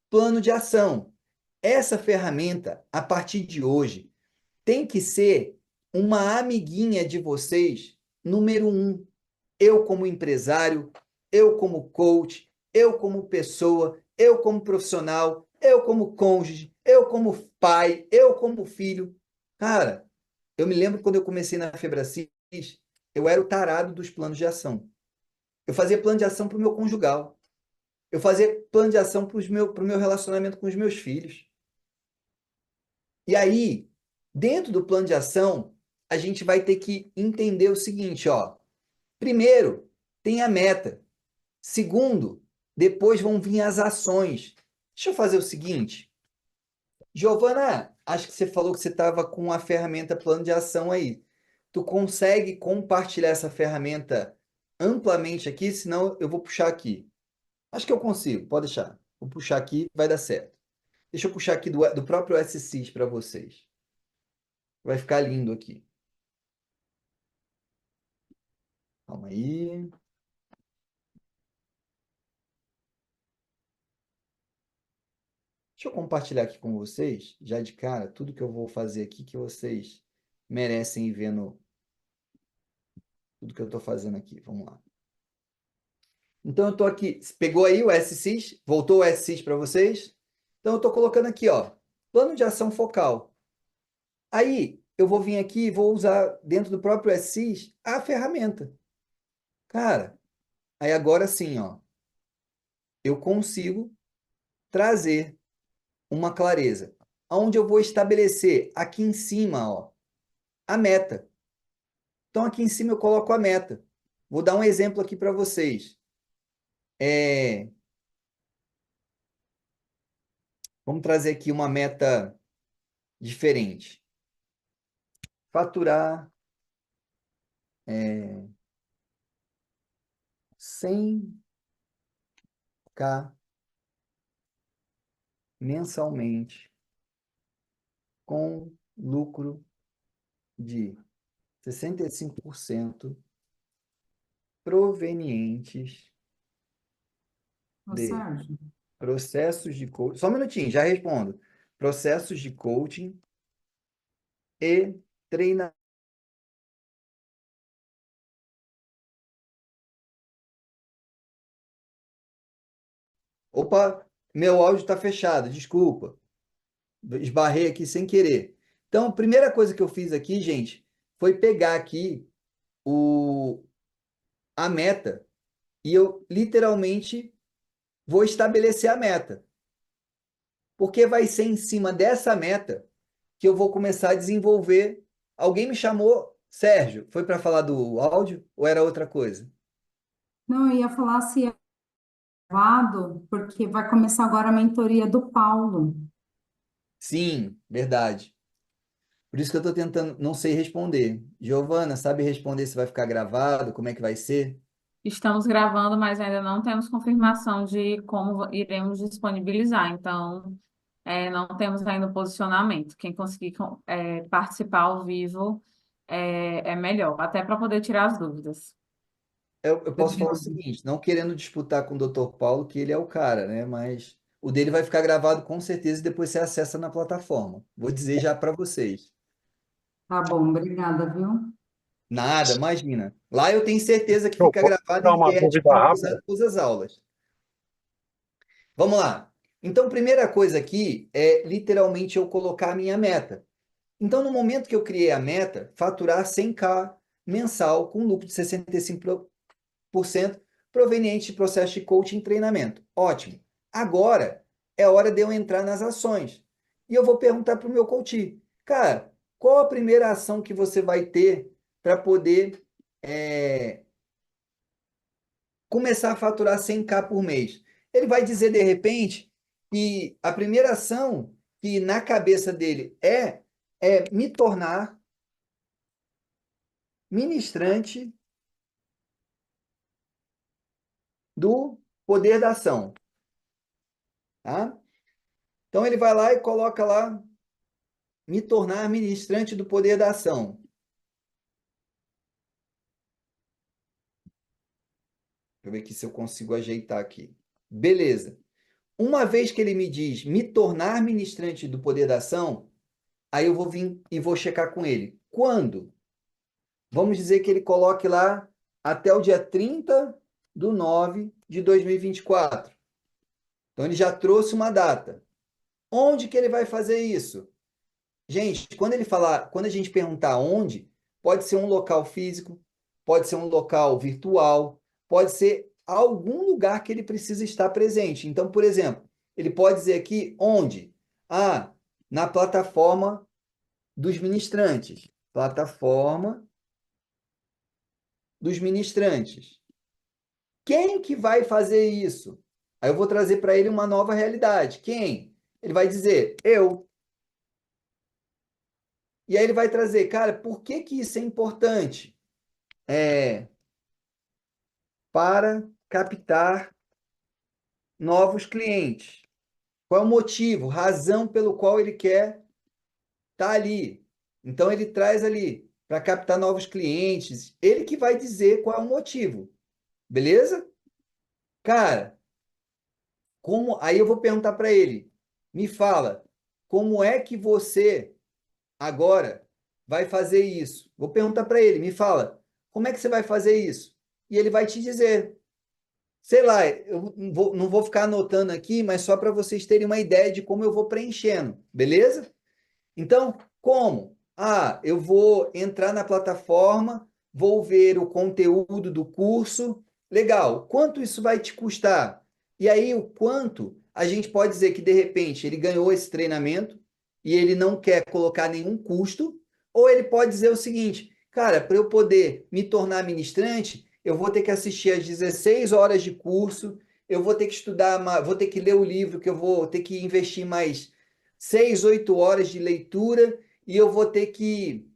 plano de ação. Essa ferramenta, a partir de hoje, tem que ser uma amiguinha de vocês, número um. Eu como empresário, eu como coach, eu como pessoa, eu como profissional, eu como cônjuge, eu como pai, eu como filho. Cara, eu me lembro quando eu comecei na Febracis, eu era o tarado dos planos de ação. Eu fazia plano de ação para o meu conjugal. Eu fazia plano de ação para o meu relacionamento com os meus filhos. E aí, dentro do plano de ação, a gente vai ter que entender o seguinte, ó. Primeiro, tem a meta. Segundo, depois vão vir as ações. Deixa eu fazer o seguinte. Giovana, acho que você falou que você estava com a ferramenta plano de ação aí. Tu consegue compartilhar essa ferramenta amplamente aqui? Senão eu vou puxar aqui. Acho que eu consigo, pode deixar. Vou puxar aqui, vai dar certo. Deixa eu puxar aqui do próprio SSIS para vocês. Vai ficar lindo aqui. Calma aí. Deixa eu compartilhar aqui com vocês, já de cara, tudo que eu vou fazer aqui que vocês merecem ir vendo tudo que eu estou fazendo aqui. Vamos lá. Então, eu estou aqui. Pegou aí o SSIS? Voltou o SSIS para vocês? Então, eu estou colocando aqui, ó, plano de ação focal. Aí, eu vou vir aqui e vou usar dentro do próprio SSIS a ferramenta. Cara, aí agora sim, ó, eu consigo trazer uma clareza. Onde eu vou estabelecer aqui em cima, ó, a meta. Então, aqui em cima eu coloco a meta. Vou dar um exemplo aqui para vocês. Vamos trazer aqui uma meta diferente. Faturar 100K mensalmente com lucro de 65% provenientes Ô, de Sérgio, processos de coaching. Só um minutinho, já respondo. Processos de coaching e treinamento. Opa, meu áudio está fechado, desculpa. Esbarrei aqui sem querer. Então, a primeira coisa que eu fiz aqui, gente, foi pegar aqui o, a meta e eu literalmente vou estabelecer a meta. Porque vai ser em cima dessa meta que eu vou começar a desenvolver. Alguém me chamou, Sérgio, foi para falar do áudio ou era outra coisa? não, eu ia falar se é gravado, porque vai começar agora a mentoria do Paulo. Sim, verdade. Por isso que eu estou tentando, não sei responder. Giovana, sabe responder se vai ficar gravado, como é que vai ser? Estamos gravando, mas ainda não temos confirmação de como iremos disponibilizar. Então, não temos ainda o posicionamento. Quem conseguir participar ao vivo é melhor, até para poder tirar as dúvidas. Eu posso falar o seguinte, não querendo disputar com o Dr. Paulo, que ele é o cara, né? Mas o dele vai ficar gravado com certeza e depois você acessa na plataforma. Vou dizer já para vocês. Tá bom, obrigada, viu? Nada, imagina. Lá eu tenho certeza que Eu fica posso gravado dar e uma é dúvida disponibilizado rápida? em todas as aulas. Vamos lá. Então, primeira coisa aqui é literalmente eu colocar a minha meta. Então, no momento que eu criei a meta, faturar 100K mensal com lucro de 65% proveniente de processo de coaching e treinamento. Ótimo. Agora é hora de eu entrar nas ações. E eu vou perguntar para o meu coach, cara, qual a primeira ação que você vai ter para poder começar a faturar 100K por mês? Ele vai dizer, de repente, que a primeira ação que na cabeça dele é me tornar ministrante do poder da ação. Tá? Então ele vai lá e coloca lá me tornar ministrante do poder da ação. Deixa eu ver aqui se eu consigo ajeitar aqui. Beleza. Uma vez que ele me diz me tornar ministrante do poder da ação, aí eu vou vir e vou checar com ele. Quando? Vamos dizer que ele coloque lá até o dia 30/9/2024. Então ele já trouxe uma data. Onde que ele vai fazer isso? Gente, quando a gente perguntar onde, pode ser um local físico, pode ser um local virtual, pode ser algum lugar que ele precisa estar presente. Então, por exemplo, ele pode dizer aqui onde? Ah, na plataforma dos ministrantes. Plataforma dos ministrantes. Quem que vai fazer isso? Aí eu vou trazer para ele uma nova realidade. Quem? Ele vai dizer, eu. E aí ele vai trazer, cara, por que que isso é importante? Para captar novos clientes. Qual é o motivo, razão pelo qual ele quer estar ali? Então ele traz ali para captar novos clientes, ele que vai dizer qual é o motivo. Beleza? Cara, como aí eu vou perguntar para ele, me fala, como é que você agora vai fazer isso? Vou perguntar para ele, me fala, como é que você vai fazer isso? E ele vai te dizer. Sei lá, eu não vou ficar anotando aqui, mas só para vocês terem uma ideia de como eu vou preenchendo, beleza? Então, como? Ah, eu vou entrar na plataforma, vou ver o conteúdo do curso. Legal, quanto isso vai te custar? E aí, o quanto a gente pode dizer que de repente ele ganhou esse treinamento e ele não quer colocar nenhum custo, ou ele pode dizer o seguinte, cara, para eu poder me tornar ministrante, eu vou ter que assistir às 16 horas de curso, eu vou ter que estudar, vou ter que ler o livro, que eu vou ter que investir mais 6, 8 horas de leitura, e eu vou ter que,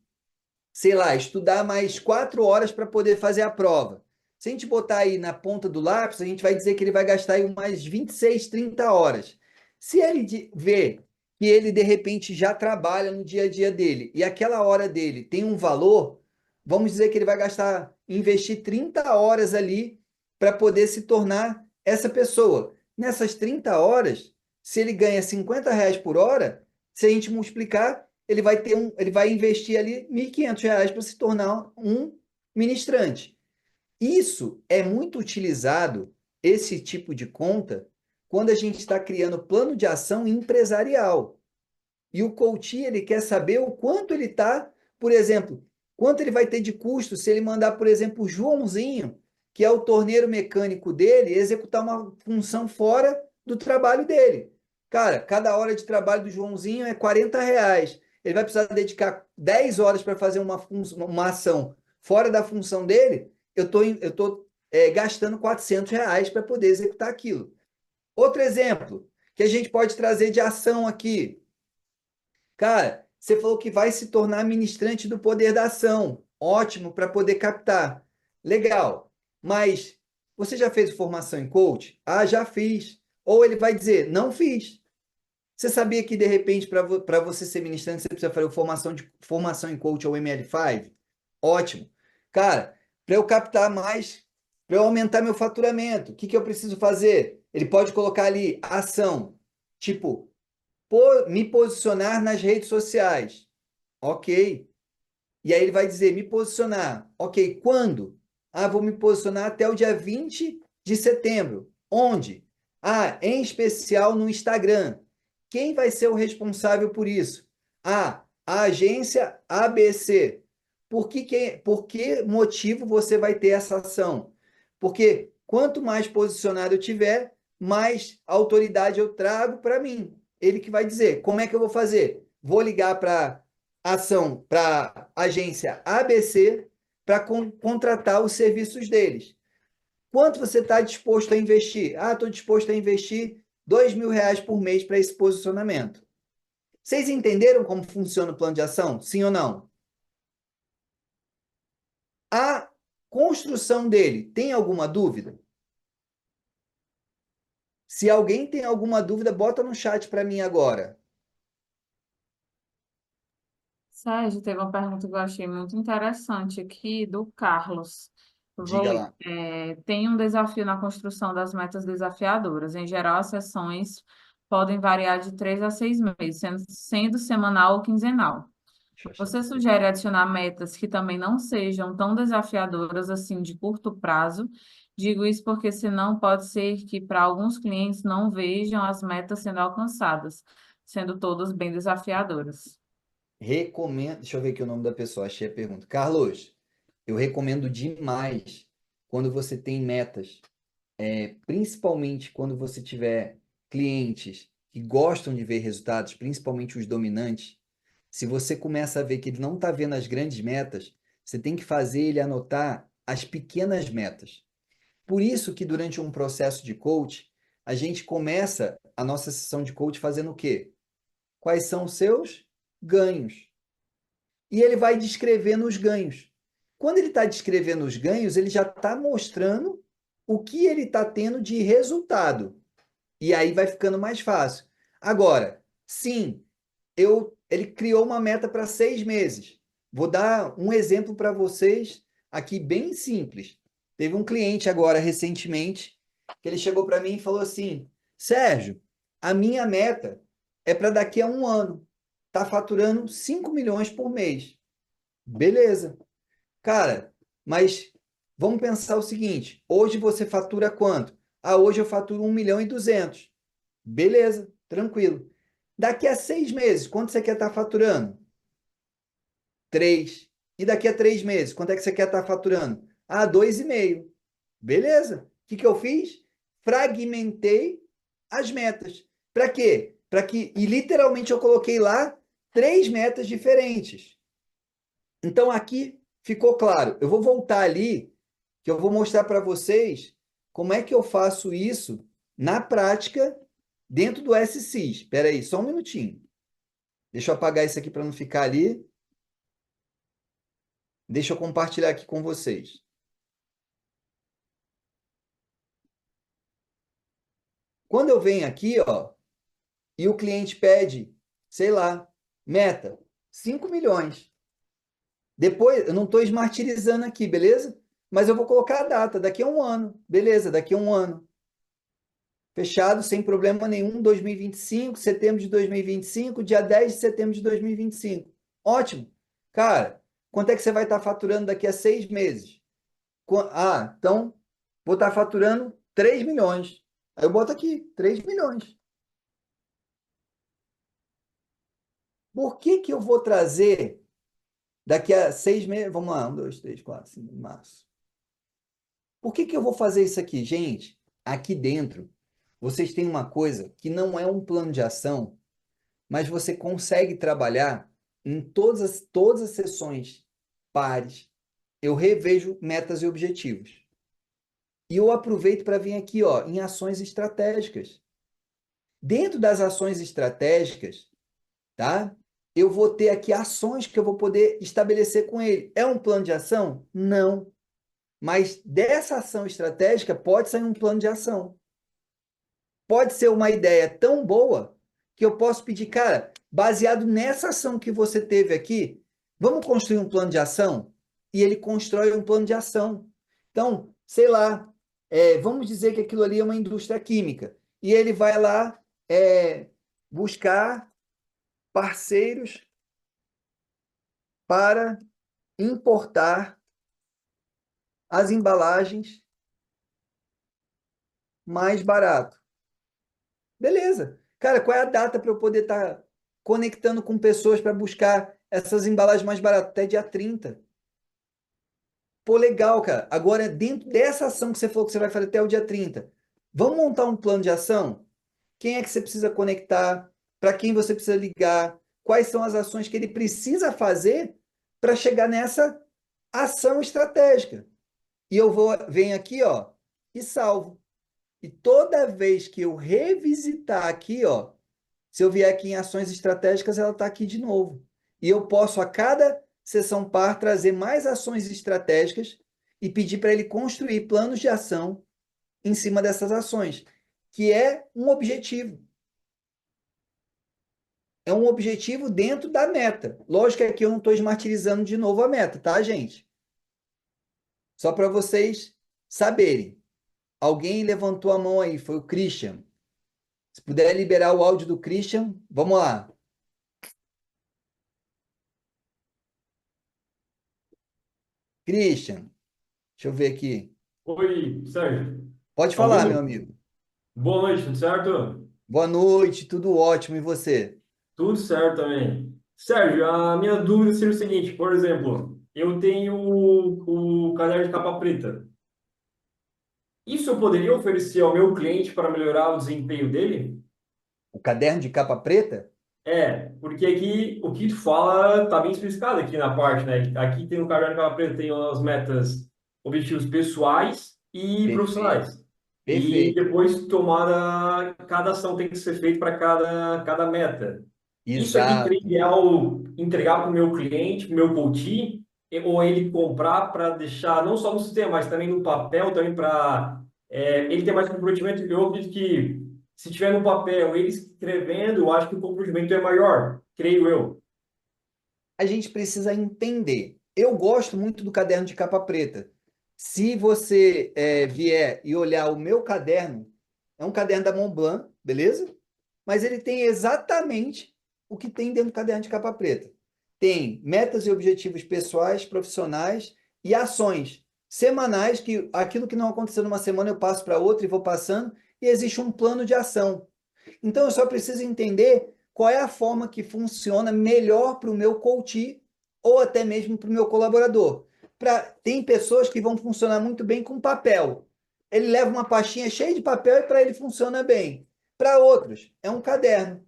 sei lá, estudar mais 4 horas para poder fazer a prova. Se a gente botar aí na ponta do lápis, a gente vai dizer que ele vai gastar aí umas 26, 30 horas. Se ele vê que ele, de repente, já trabalha no dia a dia dele e aquela hora dele tem um valor, vamos dizer que ele vai gastar, investir 30 horas ali para poder se tornar essa pessoa. Nessas 30 horas, se ele ganha R$ 50 por hora, se a gente multiplicar, ele vai investir ali R$ 1.500 para se tornar um ministrante. Isso é muito utilizado, esse tipo de conta, quando a gente está criando plano de ação empresarial. E o coach, ele quer saber o quanto ele está, por exemplo, quanto ele vai ter de custo se ele mandar, por exemplo, o Joãozinho, que é o torneiro mecânico dele, executar uma função fora do trabalho dele. Cara, cada hora de trabalho do Joãozinho é R$ 40. Ele vai precisar dedicar 10 horas para fazer uma ação fora da função dele. Eu tô gastando R$ 400 para poder executar aquilo. Outro exemplo que a gente pode trazer de ação aqui. Cara, você falou que vai se tornar ministrante do poder da ação. Ótimo, para poder captar. Legal. Mas você já fez formação em coach? Ah, já fiz. Ou ele vai dizer, não fiz. Você sabia que, de repente, para você ser ministrante, você precisa fazer formação em coach ou ML5? Ótimo. Cara, para eu captar mais, para eu aumentar meu faturamento, o que eu preciso fazer? Ele pode colocar ali ação, tipo, me posicionar nas redes sociais. Ok. E aí ele vai dizer, me posicionar. Ok, quando? Ah, vou me posicionar até o dia 20 de setembro. Onde? Ah, em especial no Instagram. Quem vai ser o responsável por isso? Ah, a agência ABC. Por que motivo você vai ter essa ação? Porque quanto mais posicionado eu tiver, mais autoridade eu trago para mim. Ele que vai dizer, como é que eu vou fazer? Vou ligar para ação, para agência ABC, para contratar os serviços deles. Quanto você está disposto a investir? Ah, estou disposto a investir R$ 2.000 por mês para esse posicionamento. Vocês entenderam como funciona o plano de ação? Sim ou não? A construção dele, tem alguma dúvida? Se alguém tem alguma dúvida, bota no chat para mim agora. Sérgio, teve uma pergunta que eu achei muito interessante aqui do Carlos. Eu vou Diga ler. lá. Tem um desafio na construção das metas desafiadoras. Em geral, as sessões podem variar de 3 a 6 meses, sendo semanal ou quinzenal. Deixa eu achar Você aqui. sugere adicionar metas que também não sejam tão desafiadoras assim de curto prazo? Digo isso porque senão pode ser que para alguns clientes não vejam as metas sendo alcançadas, sendo todas bem desafiadoras. Recomendo. Deixa eu ver aqui o nome da pessoa, achei a pergunta. Carlos, eu recomendo demais quando você tem metas, principalmente quando você tiver clientes que gostam de ver resultados, principalmente os dominantes. Se você começa a ver que ele não está vendo as grandes metas, você tem que fazer ele anotar as pequenas metas. Por isso que durante um processo de coach, a gente começa a nossa sessão de coach fazendo o quê? Quais são os seus ganhos? E ele vai descrevendo os ganhos. Quando ele está descrevendo os ganhos, ele já está mostrando o que ele está tendo de resultado. E aí vai ficando mais fácil. Agora, sim, ele criou uma meta para 6 meses. Vou dar um exemplo para vocês aqui bem simples. Teve um cliente agora recentemente que ele chegou para mim e falou assim: Sérgio, a minha meta é para daqui a um ano. Tá faturando 5 milhões por mês. Beleza. Cara, mas vamos pensar o seguinte: hoje você fatura quanto? Ah, hoje eu faturo 1.200.000. Beleza, tranquilo. Daqui a 6 meses, quanto você quer estar faturando? 3. E daqui a 3 meses, quanto é que você quer estar faturando? Ah, 2,5. Beleza. O que eu fiz? Fragmentei as metas. Para quê? E literalmente eu coloquei lá 3 metas diferentes. Então aqui ficou claro. Eu vou voltar ali que eu vou mostrar para vocês como é que eu faço isso na prática dentro do SSIS. Espera aí, só um minutinho. Deixa eu apagar isso aqui para não ficar ali. Deixa eu compartilhar aqui com vocês. Quando eu venho aqui, ó, e o cliente pede, sei lá, meta, 5 milhões. Depois, eu não estou esmartirizando aqui, beleza? Mas eu vou colocar a data, daqui a um ano. Beleza, daqui a um ano. Fechado, sem problema nenhum, 2025, setembro de 2025, dia 10 de setembro de 2025. Ótimo. Cara, quanto é que você vai estar faturando daqui a 6 meses? Então, vou estar faturando 3 milhões. Aí eu boto aqui, 3 milhões. Por que que eu vou trazer daqui a 6 meses? Vamos lá, 1, 2, 3, 4, 5, março. Por que que eu vou fazer isso aqui? Gente, aqui dentro, vocês têm uma coisa que não é um plano de ação, mas você consegue trabalhar em todas as sessões pares. Eu revejo metas e objetivos. E eu aproveito para vir aqui, ó, em ações estratégicas. Dentro das ações estratégicas, tá? Eu vou ter aqui ações que eu vou poder estabelecer com ele. É um plano de ação? Não. Mas dessa ação estratégica pode sair um plano de ação. Pode ser uma ideia tão boa que eu posso pedir, cara, baseado nessa ação que você teve aqui, vamos construir um plano de ação? E ele constrói um plano de ação. Então, sei lá, vamos dizer que aquilo ali é uma indústria química. E ele vai lá buscar parceiros para importar as embalagens mais barato. Beleza. Cara, qual é a data para eu poder estar conectando com pessoas para buscar essas embalagens mais baratas? Até dia 30. Pô, legal, cara. Agora, dentro dessa ação que você falou que você vai fazer até o dia 30, vamos montar um plano de ação? Quem é que você precisa conectar? Para quem você precisa ligar? Quais são as ações que ele precisa fazer para chegar nessa ação estratégica? E eu venho aqui, ó, e salvo. E toda vez que eu revisitar aqui, ó, se eu vier aqui em ações estratégicas, ela está aqui de novo. E eu posso, a cada sessão par, trazer mais ações estratégicas e pedir para ele construir planos de ação em cima dessas ações, que é um objetivo. É um objetivo dentro da meta. Lógico que aqui eu não estou esmartirizando de novo a meta, tá, gente? Só para vocês saberem. Alguém levantou a mão aí, foi o Christian. Se puder liberar o áudio do Christian, vamos lá. Christian, deixa eu ver aqui. Oi, Sérgio. Pode Tá falar, meu ouvindo? amigo. Boa noite, tudo certo? Boa noite, tudo ótimo. E você? Tudo certo também. Sérgio, a minha dúvida seria o seguinte, por exemplo, eu tenho o caderno de capa preta. Isso eu poderia oferecer ao meu cliente para melhorar o desempenho dele? O caderno de capa preta? Porque aqui o que tu fala tá bem especificado aqui na parte, né? Aqui tem o caderno de capa preta, tem as metas, objetivos pessoais e Perfeito, profissionais. E perfeito. depois tomada, cada ação tem que ser feita para cada meta. Isso aqui seria Exato. ideal entregar para o meu cliente, para o meu coach, ou ele comprar para deixar não só no sistema, mas também no papel, também para ele ter mais comprometimento. Eu acredito que se tiver no papel, ele escrevendo, eu acho que o comprometimento é maior, creio eu. A gente precisa entender. Eu gosto muito do caderno de capa preta. Se você vier e olhar o meu caderno, é um caderno da Montblanc, beleza? Mas ele tem exatamente o que tem dentro do caderno de capa preta. Tem metas e objetivos pessoais, profissionais e ações semanais, que aquilo que não aconteceu numa semana eu passo para outra e vou passando, e existe um plano de ação. Então eu só preciso entender qual é a forma que funciona melhor para o meu coach ou até mesmo para o meu colaborador. Tem pessoas que vão funcionar muito bem com papel. Ele leva uma pastinha cheia de papel e para ele funciona bem. Para outros, é um caderno.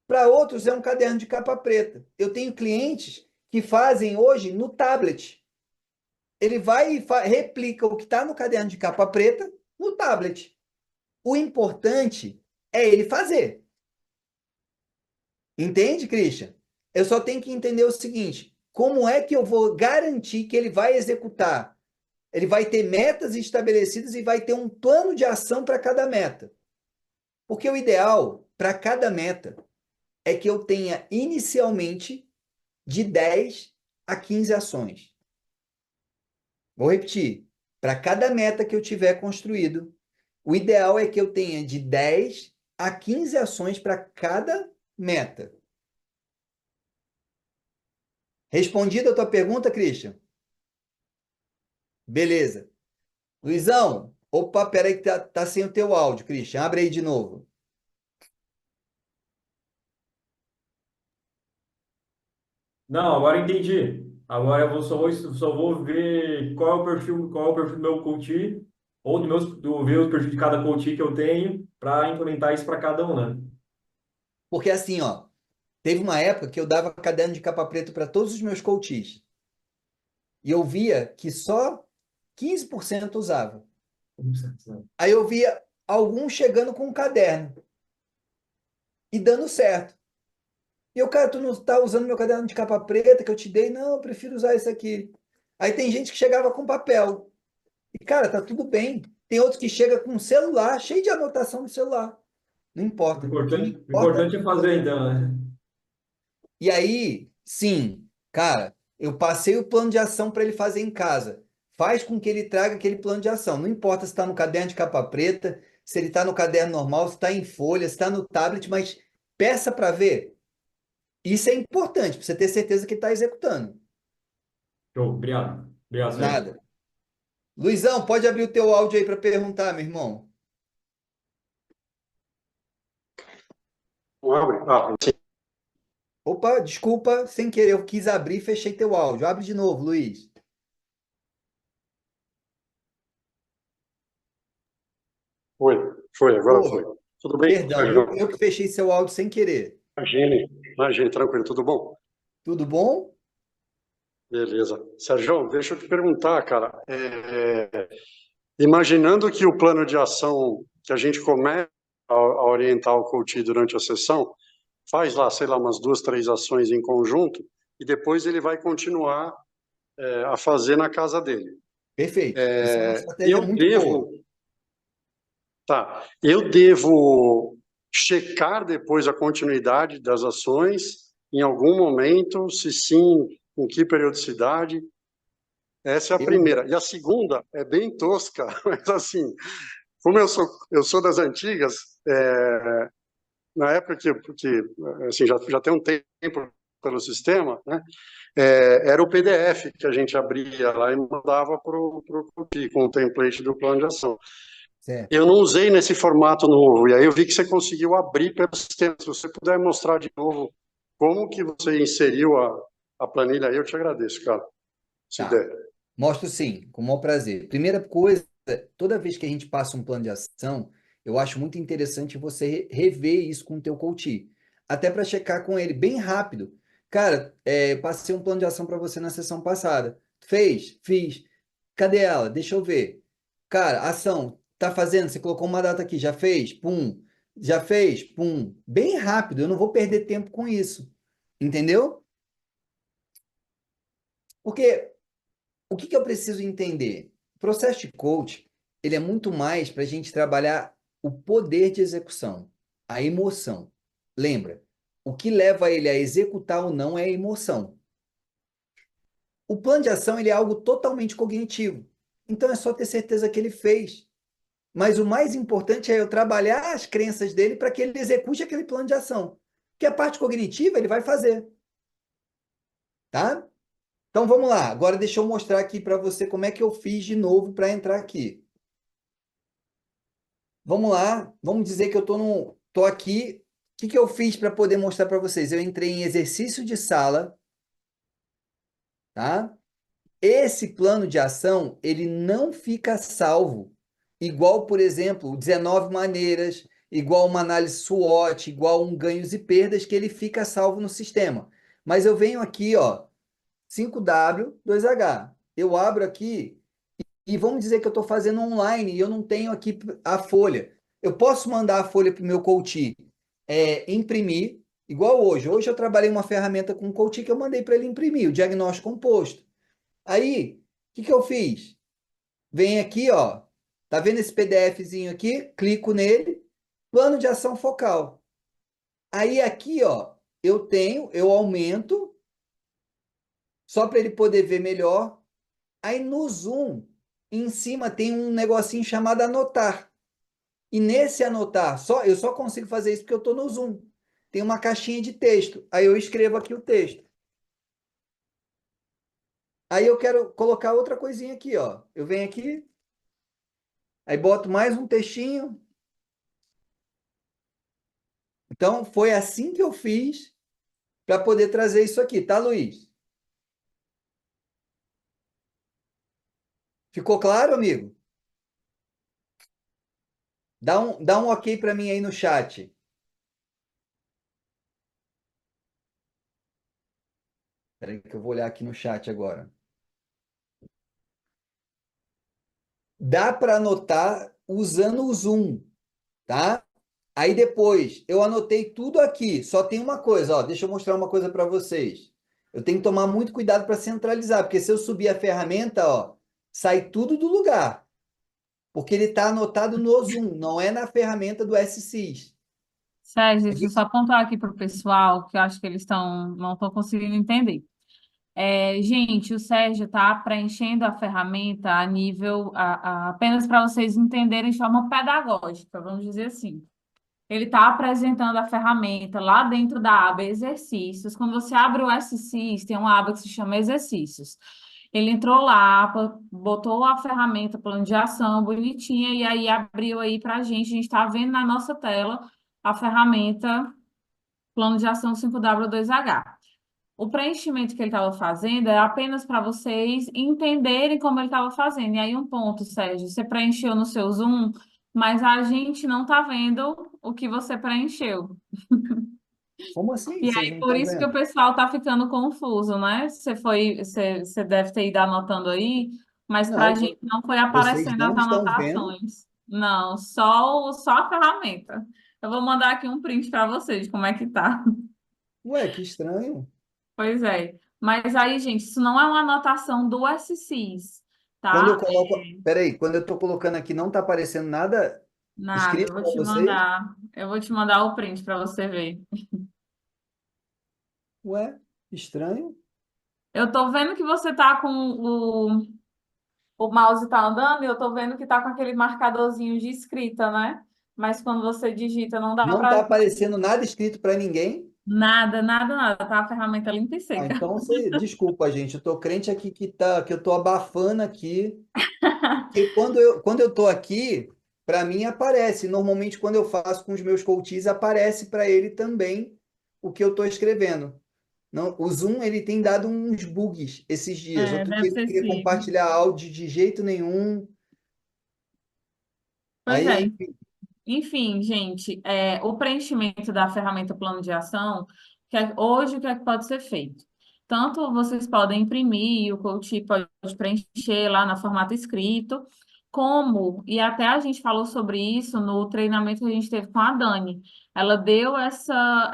Para outros, é um caderno de capa preta. Eu tenho clientes que fazem hoje no tablet. ele vai e replica o que está no caderno de capa preta no tablet. O importante é ele fazer. Entende, Christian? Eu só tenho que entender o seguinte: como é que eu vou garantir que ele vai executar? Ele vai ter metas estabelecidas e vai ter um plano de ação para cada meta. Porque o ideal para cada meta é que eu tenha inicialmente de 10 a 15 ações. Vou repetir. Para cada meta que eu tiver construído, o ideal é que eu tenha de 10 a 15 ações para cada meta. Respondida a tua pergunta, Christian? Beleza. Luizão, opa, peraí que tá sem o teu áudio, Christian. Abre aí de novo. Não, agora entendi. Agora só vou ver qual é o perfil do meu coach, ou ver o perfil de cada coach que eu tenho, para implementar isso para cada um, né? Porque assim, ó, teve uma época que eu dava caderno de capa preta para todos os meus coaches. E eu via que só 15% usava. Aí eu via alguns chegando com um caderno e dando certo. E eu, cara, tu não tá usando meu caderno de capa preta que eu te dei? Não, eu prefiro usar esse aqui. Aí tem gente que chegava com papel. E, cara, tá tudo bem. Tem outros que chega com um celular, cheio de anotação no celular. Não importa. O que me O importa. importante é fazer, então, né? E aí, sim, cara, eu passei o plano de ação para ele fazer em casa. Faz com que ele traga aquele plano de ação. Não importa se está no caderno de capa preta, se ele está no caderno normal, se está em folha, se está no tablet, mas peça para ver. Isso é importante, para você ter certeza que está executando. Show, obrigado. Obrigado, Sérgio. Nada. Luizão, pode abrir o teu áudio aí para perguntar, meu irmão. Não abre? Ah, sim. Opa, desculpa, sem querer, eu quis abrir e fechei teu áudio. Abre de novo, Luiz. Foi, agora foi. Pô, Tudo bem, perdão, Sérgio? eu que fechei seu áudio sem querer. Imagine, tranquilo, tudo bom? Tudo bom? Beleza. Sérgio, deixa eu te perguntar, cara. Imaginando que o plano de ação que a gente começa a orientar o coach durante a sessão, faz lá, sei lá, umas 2, 3 ações em conjunto, e depois ele vai continuar a fazer na casa dele. Perfeito. Isso é uma estratégia muito boa. Eu devo checar depois a continuidade das ações em algum momento, se sim, com que periodicidade. Essa é a primeira. E a segunda é bem tosca, mas assim, como eu sou das antigas, na época que assim, já tem um tempo pelo sistema, né? Era o PDF que a gente abria lá e mandava para o copy com o template do plano de ação. Certo. Eu não usei nesse formato novo, e aí eu vi que você conseguiu abrir pelo sistema. Se você puder mostrar de novo como que você inseriu a planilha aí, eu te agradeço, cara, se Tá. der. Mostro sim, com o maior prazer. Primeira coisa, toda vez que a gente passa um plano de ação, eu acho muito interessante você rever isso com o teu coach, até para checar com ele bem rápido. Cara, passei um plano de ação para você na sessão passada. Fez? Fiz. Cadê ela? Deixa eu ver. Cara, ação, tá fazendo? Você colocou uma data aqui, já fez? Pum. Já fez? Pum. Bem rápido, eu não vou perder tempo com isso. Entendeu? Porque o que eu preciso entender? O processo de coach, ele é muito mais para a gente trabalhar o poder de execução, a emoção. Lembra, o que leva ele a executar ou não é a emoção. O plano de ação, ele é algo totalmente cognitivo. Então é só ter certeza que ele fez. Mas o mais importante é eu trabalhar as crenças dele para que ele execute aquele plano de ação. Que a parte cognitiva ele vai fazer. Tá? Então vamos lá. Agora deixa eu mostrar aqui para você como é que eu fiz de novo para entrar aqui. Vamos lá. Vamos dizer que eu tô aqui. O que eu fiz para poder mostrar para vocês? Eu entrei em exercício de sala, tá? Esse plano de ação, ele não fica salvo. Igual, por exemplo, 19 maneiras, igual uma análise SWOT, igual um ganhos e perdas, que ele fica salvo no sistema. Mas eu venho aqui, ó, 5W, 2H. eu abro aqui e vamos dizer que eu estou fazendo online e eu não tenho aqui a folha. Eu posso mandar a folha para o meu coach imprimir, igual hoje. Hoje eu trabalhei uma ferramenta com o coach que eu mandei para ele imprimir, o diagnóstico composto. Aí, o que que eu fiz? Vem aqui, ó. Tá vendo esse PDFzinho aqui? Clico nele, plano de ação focal. Aí aqui, ó, eu aumento, só para ele poder ver melhor. Aí no Zoom, em cima tem um negocinho chamado anotar. E nesse anotar, eu só consigo fazer isso porque eu estou no Zoom. Tem uma caixinha de texto. Aí eu escrevo aqui o texto. Aí eu quero colocar outra coisinha aqui, ó. Eu venho aqui, aí boto mais um textinho. Então, foi assim que eu fiz para poder trazer isso aqui, tá, Luiz? Ficou claro, amigo? Dá um ok para mim aí no chat. Espera aí que eu vou olhar aqui no chat agora. Dá para anotar usando o Zoom, tá? Aí depois, eu anotei tudo aqui. Só tem uma coisa, ó. Deixa eu mostrar uma coisa para vocês. Eu tenho que tomar muito cuidado para centralizar, porque se eu subir a ferramenta, ó, sai tudo do lugar. Porque ele está anotado no Zoom, não é na ferramenta do SSIS. Sérgio, deixa eu só apontar aqui para o pessoal, que eu acho que eles não estão conseguindo entender. Gente, o Sérgio está preenchendo a ferramenta a nível, apenas para vocês entenderem de forma pedagógica, vamos dizer assim. Ele está apresentando a ferramenta lá dentro da aba Exercícios. Quando você abre o SSIS, tem uma aba que se chama Exercícios. Ele entrou lá, botou a ferramenta plano de ação bonitinha e aí abriu aí para a gente está vendo na nossa tela a ferramenta plano de ação 5W2H. O preenchimento que ele estava fazendo é apenas para vocês entenderem como ele estava fazendo. E aí, um ponto, Sérgio, você preencheu no seu Zoom, mas a gente não está vendo o que você preencheu. Como assim? E Vocês aí, não por estão isso que o vendo? pessoal está ficando confuso, né? Você deve ter ido anotando aí, mas para a Não, gente não foi vocês aparecendo as não estão vendo? anotações. Não, só a ferramenta. Eu vou mandar aqui um print para vocês de como é que tá. Ué, que estranho. Pois é. Mas aí, gente, isso não é uma anotação do SCIS, Quando eu tá? coloco. Peraí, quando eu estou colocando aqui, não está aparecendo nada Nada, eu escrito vou para te vocês? mandar. Eu vou te mandar o print para você ver. Ué, estranho. Eu tô vendo que você tá com o mouse tá andando e eu tô vendo que tá com aquele marcadorzinho de escrita, né? Mas quando você digita, não dá Não está para aparecendo nada escrito para ninguém? nada, nada, nada. Tá a ferramenta limpa e Ah, seca. então você. Desculpa, gente. Eu tô crente aqui que eu tô abafando aqui. Porque quando eu tô aqui, para mim aparece. Normalmente, quando eu faço com os meus coaches, aparece para ele também o que eu estou escrevendo. Não, o Zoom ele tem dado uns bugs esses dias. É, Outro deve dia eu ser queria sim. compartilhar áudio de jeito nenhum. Pois Aí, é. Enfim, gente, o preenchimento da ferramenta plano de ação, hoje o que é que pode ser feito? Tanto vocês podem imprimir, o coach pode preencher lá no formato escrito, como, e até a gente falou sobre isso no treinamento que a gente teve com a Dani. Ela deu essa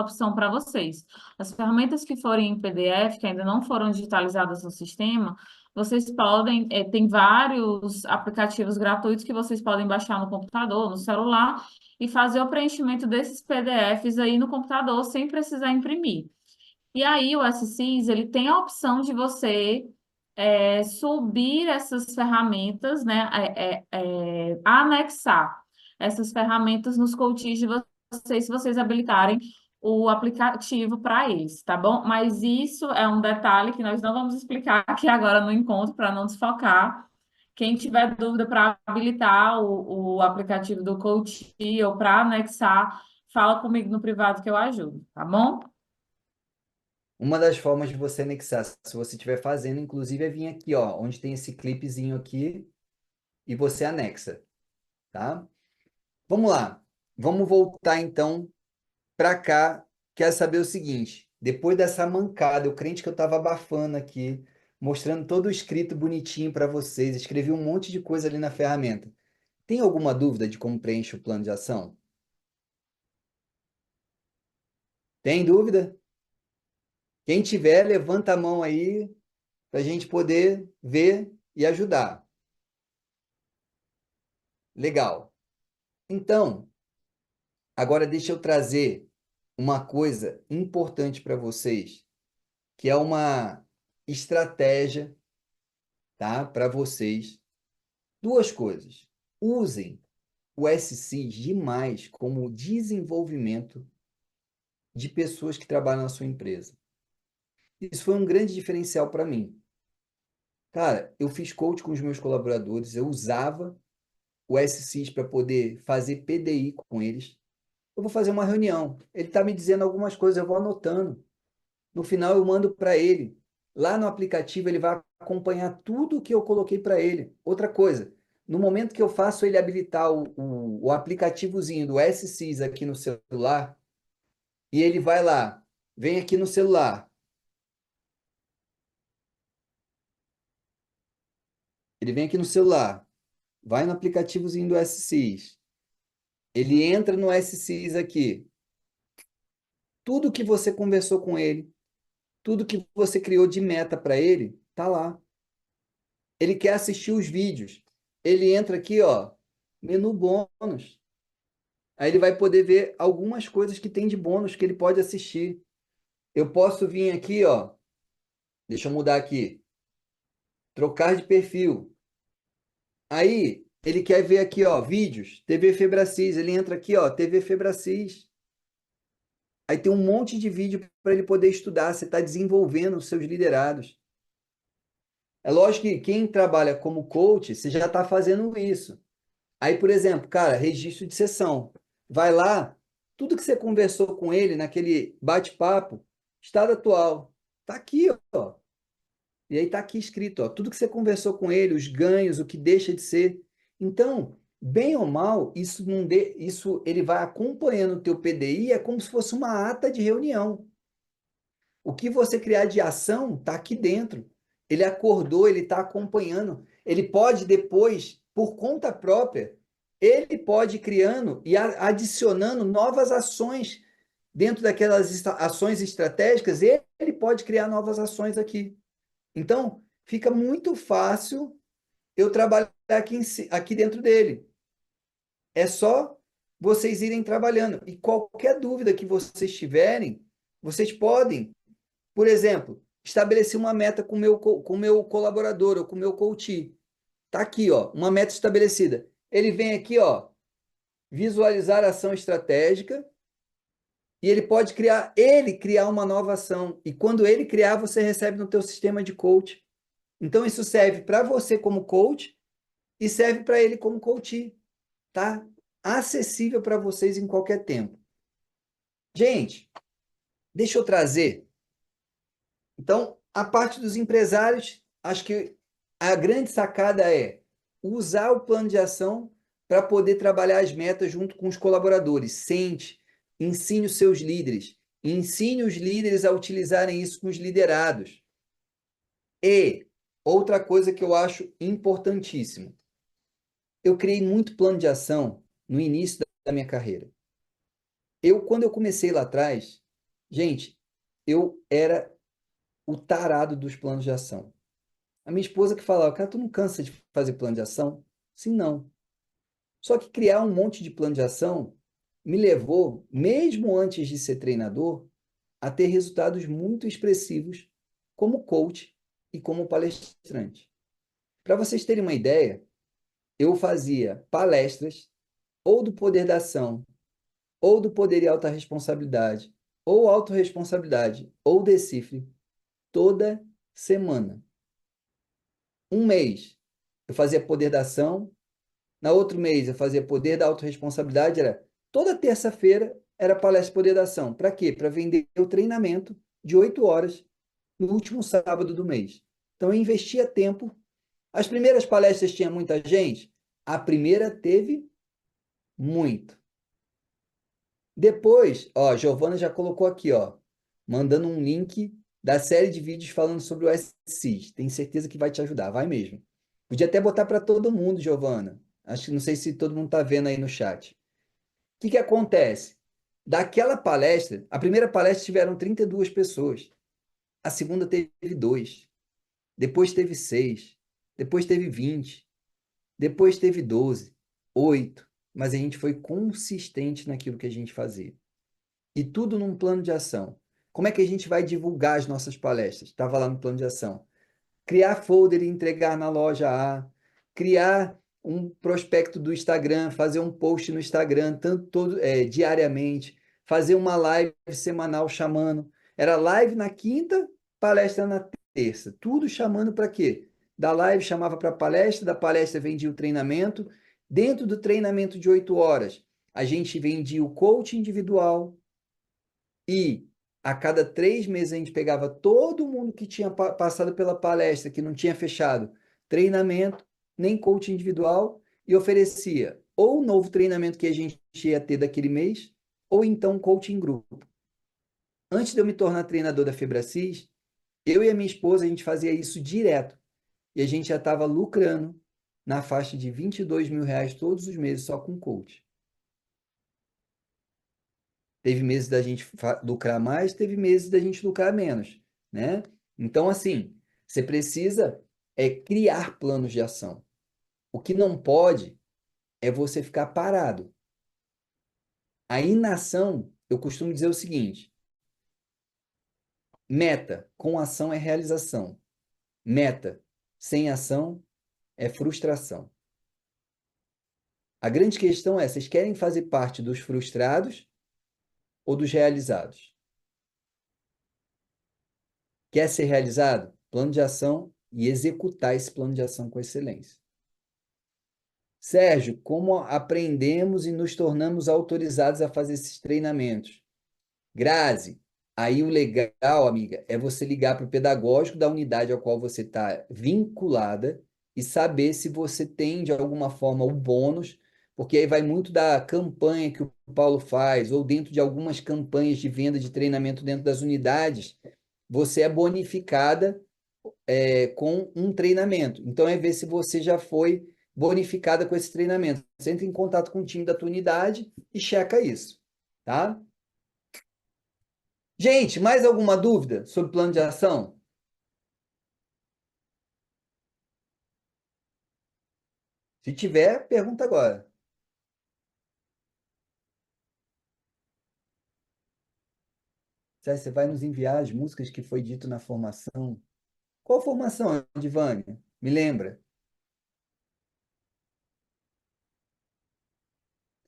opção para vocês. As ferramentas que forem em PDF, que ainda não foram digitalizadas no sistema, vocês podem, tem vários aplicativos gratuitos que vocês podem baixar no computador, no celular, e fazer o preenchimento desses PDFs aí no computador sem precisar imprimir. E aí o SSIS, ele tem a opção de você subir essas ferramentas, né, anexar essas ferramentas nos coaches de vocês, se vocês habilitarem o aplicativo para eles, tá bom? Mas isso é um detalhe que nós não vamos explicar aqui agora no encontro, para não desfocar. Quem tiver dúvida para habilitar o aplicativo do coach ou para anexar, fala comigo no privado que eu ajudo, tá bom? uma das formas de você anexar, se você estiver fazendo, inclusive, é vir aqui, ó, onde tem esse clipezinho aqui, e você anexa, tá? Vamos lá. Vamos voltar então para cá. Quero saber o seguinte: depois dessa mancada, eu crente que eu estava abafando aqui, mostrando todo o escrito bonitinho para vocês. Escrevi um monte de coisa ali na ferramenta. Tem alguma dúvida de como preenche o plano de ação? Tem dúvida? Quem tiver, levanta a mão aí para a gente poder ver e ajudar. Legal. Então, agora deixa eu trazer uma coisa importante para vocês, que é uma estratégia, tá? Para vocês. Duas coisas. Usem o SCIS demais como desenvolvimento de pessoas que trabalham na sua empresa. Isso foi um grande diferencial para mim. Cara, eu fiz coach com os meus colaboradores, eu usava o SCIS para poder fazer PDI com eles. Eu vou fazer uma reunião. Ele está me dizendo algumas coisas, eu vou anotando. No final, eu mando para ele. Lá no aplicativo, ele vai acompanhar tudo o que eu coloquei para ele. Outra coisa, no momento que eu faço ele habilitar o aplicativozinho do SCIS aqui no celular, e ele vai lá, vem aqui no celular. Ele vem aqui no celular, vai no aplicativozinho do SCIS. Ele entra no SCIS aqui. Tudo que você conversou com ele, tudo que você criou de meta para ele, tá lá. Ele quer assistir os vídeos. Ele entra aqui, ó, menu bônus. Aí ele vai poder ver algumas coisas que tem de bônus que ele pode assistir. Eu posso vir aqui, ó, deixa eu mudar aqui, trocar de perfil. Aí ele quer ver aqui, ó, vídeos, TV Febracis. Ele entra aqui, ó, TV Febracis. Aí tem um monte de vídeo para ele poder estudar. Você está desenvolvendo os seus liderados. É lógico que quem trabalha como coach, você já está fazendo isso. Aí, por exemplo, cara, registro de sessão. Vai lá, tudo que você conversou com ele naquele bate-papo, estado atual. Tá aqui, ó. E aí tá aqui escrito, ó, tudo que você conversou com ele, os ganhos, o que deixa de ser. Então, bem ou mal, isso ele vai acompanhando o teu PDI, é como se fosse uma ata de reunião. O que você criar de ação está aqui dentro. Ele acordou, ele está acompanhando. Ele pode depois, por conta própria, ele pode ir criando e adicionando novas ações dentro daquelas ações estratégicas. Ele pode criar novas ações aqui. Então, fica muito fácil eu trabalhar aqui dentro dele. É só vocês irem trabalhando. E qualquer dúvida que vocês tiverem, vocês podem, por exemplo, estabelecer uma meta com o meu colaborador ou com o meu coach. Está aqui, ó, uma meta estabelecida. Ele vem aqui, ó, visualizar a ação estratégica e ele pode criar uma nova ação. E quando ele criar, você recebe no teu sistema de coach. Então, isso serve para você como coach e serve para ele como coach. Tá? Acessível para vocês em qualquer tempo. Gente, deixa eu trazer. Então, a parte dos empresários, acho que a grande sacada é usar o plano de ação para poder trabalhar as metas junto com os colaboradores. Sente, ensine os seus líderes, ensine os líderes a utilizarem isso com os liderados. E outra coisa que eu acho importantíssimo, eu criei muito plano de ação no início da minha carreira. Quando eu comecei lá atrás, gente, eu era o tarado dos planos de ação. A minha esposa que falava, cara, tu não cansa de fazer plano de ação? Sim, não. Só que criar um monte de plano de ação me levou, mesmo antes de ser treinador, a ter resultados muito expressivos como coach e como palestrante. Para vocês terem uma ideia, eu fazia palestras ou do poder da ação, ou do poder e alta responsabilidade, ou autorresponsabilidade, ou decifre, toda semana. Um mês eu fazia poder da ação, na outro mês eu fazia poder da autorresponsabilidade, era toda terça-feira era palestra poder da ação. Para quê? Para vender o treinamento de 8 horas no último sábado do mês. Então eu investia tempo. As primeiras palestras tinha muita gente? A primeira teve muito. Depois, ó, a Giovana já colocou aqui, ó, mandando um link da série de vídeos falando sobre o SSIS. Tenho certeza que vai te ajudar, vai mesmo. Podia até botar para todo mundo, Giovana. Acho que não sei se todo mundo está vendo aí no chat. O que que acontece? Daquela palestra, a primeira palestra tiveram 32 pessoas, a segunda teve 2, depois teve 6, depois teve 20, depois teve 12, 8, mas a gente foi consistente naquilo que a gente fazia. E tudo num plano de ação. Como é que a gente vai divulgar as nossas palestras? Estava lá no plano de ação. Criar folder e entregar na loja A, criar um prospecto do Instagram, fazer um post no Instagram diariamente, fazer uma live semanal chamando. Era live na quinta, palestra na terça. Tudo chamando para quê? Da live chamava para palestra, da palestra vendia o treinamento. Dentro do treinamento de 8 horas, a gente vendia o coach individual, e a cada 3 meses a gente pegava todo mundo que tinha passado pela palestra, que não tinha fechado treinamento, nem coach individual, e oferecia ou um novo treinamento que a gente ia ter daquele mês, ou então coaching em grupo. Antes de eu me tornar treinador da Febracis, eu e a minha esposa, a gente fazia isso direto. E a gente já estava lucrando na faixa de R$ 22.000 todos os meses só com coach. Teve meses da gente lucrar mais, teve meses da gente lucrar menos, né? Então, assim, você precisa criar planos de ação. O que não pode é você ficar parado. A inação, eu costumo dizer o seguinte: meta com ação é realização. Meta sem ação é frustração. A grande questão é, vocês querem fazer parte dos frustrados ou dos realizados? Quer ser realizado? Plano de ação e executar esse plano de ação com excelência. Sérgio, como aprendemos e nos tornamos autorizados a fazer esses treinamentos? Grazi, aí o legal, amiga, é você ligar para o pedagógico da unidade ao qual você está vinculada e saber se você tem, de alguma forma, o bônus, porque aí vai muito da campanha que o Paulo faz, ou dentro de algumas campanhas de venda de treinamento dentro das unidades, você é bonificada com um treinamento. Então, é ver se você já foi bonificada com esse treinamento. Você entra em contato com o time da tua unidade e checa isso, tá? Gente, mais alguma dúvida sobre plano de ação? Se tiver, pergunta agora. Você vai nos enviar as músicas que foi dito na formação. Qual formação, Divânia? Me lembra?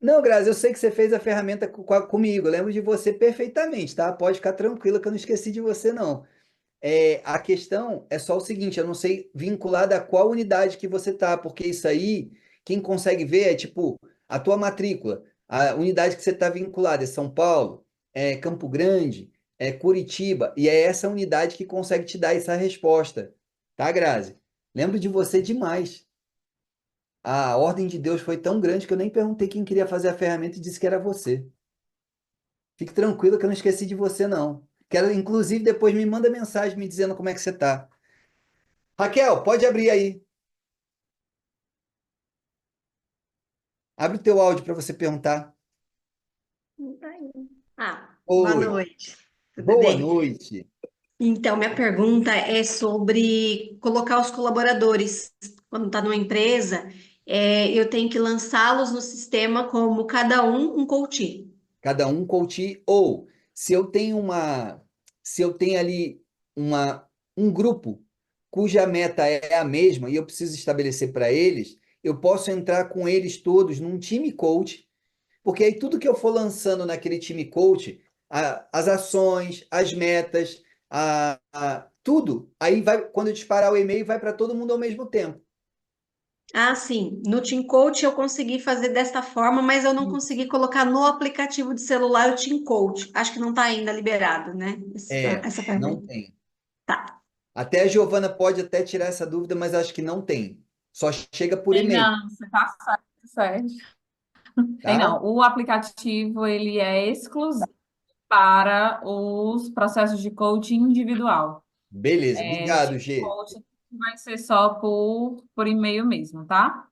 Não, Grazi, eu sei que você fez a ferramenta comigo. Eu lembro de você perfeitamente, tá? Pode ficar tranquila que eu não esqueci de você, não. A questão é só o seguinte, eu não sei vinculada a qual unidade que você tá, porque isso aí, quem consegue ver é tipo a tua matrícula, a unidade que você está vinculada é São Paulo, é Campo Grande, é Curitiba, e é essa unidade que consegue te dar essa resposta, tá, Grazi? Lembro de você demais. A ordem de Deus foi tão grande que eu nem perguntei quem queria fazer a ferramenta e disse que era você. Fique tranquilo que eu não esqueci de você, não. Quero, inclusive, depois me manda mensagem me dizendo como é que você tá. Raquel, pode abrir aí. Abre o teu áudio para você perguntar. Não tá aí. Boa Oi, noite. Tudo boa bem? noite. Então, minha pergunta é sobre colocar os colaboradores. Quando está numa empresa, eu tenho que lançá-los no sistema como cada um coach. Cada um coach, ou se eu tenho ali um grupo cuja meta é a mesma e eu preciso estabelecer para eles, eu posso entrar com eles todos num time coach, porque aí tudo que eu for lançando naquele time coach, as ações, as metas, tudo, aí vai, quando eu disparar o e-mail, vai para todo mundo ao mesmo tempo. Ah, sim. No Team Coach eu consegui fazer desta forma, mas eu não consegui colocar no aplicativo de celular o Team Coach. Acho que não está ainda liberado, né? Essa Não ferramenta. tem. Tá. Até a Giovana pode até tirar essa dúvida, mas acho que não tem. Só chega por Tem e-mail, não, você tá certo, Sérgio. Tem tá? não. O aplicativo, ele é exclusivo para os processos de coaching individual. Beleza, obrigado, G. Coaching vai ser só por e-mail mesmo, tá?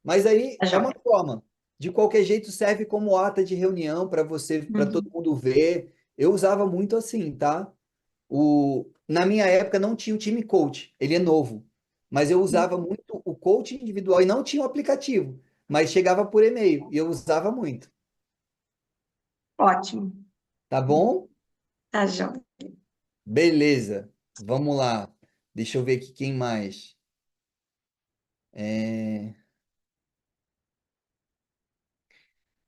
Mas aí Tá é uma joia. forma. De qualquer jeito, serve como ata de reunião para você, para todo Uhum. mundo ver. Eu usava muito assim, tá? Na minha época não tinha o time coach, ele é novo. Mas eu usava muito o coach individual e não tinha o aplicativo, mas chegava por e-mail e eu usava muito. Ótimo. Tá bom? Tá joia. Beleza. Vamos lá. Deixa eu ver aqui quem mais. É,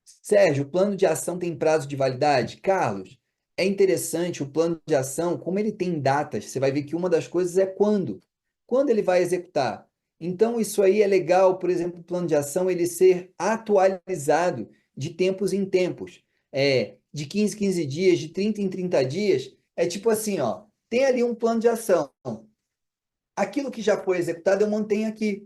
Sérgio, o plano de ação tem prazo de validade? Carlos, é interessante o plano de ação, como ele tem datas, você vai ver que uma das coisas é quando. Quando ele vai executar. Então, isso aí é legal, por exemplo, o plano de ação ele ser atualizado de tempos em tempos. De 15 em 15 dias, de 30 em 30 dias. É tipo assim, ó, tem ali um plano de ação. Aquilo que já foi executado, eu mantenho aqui.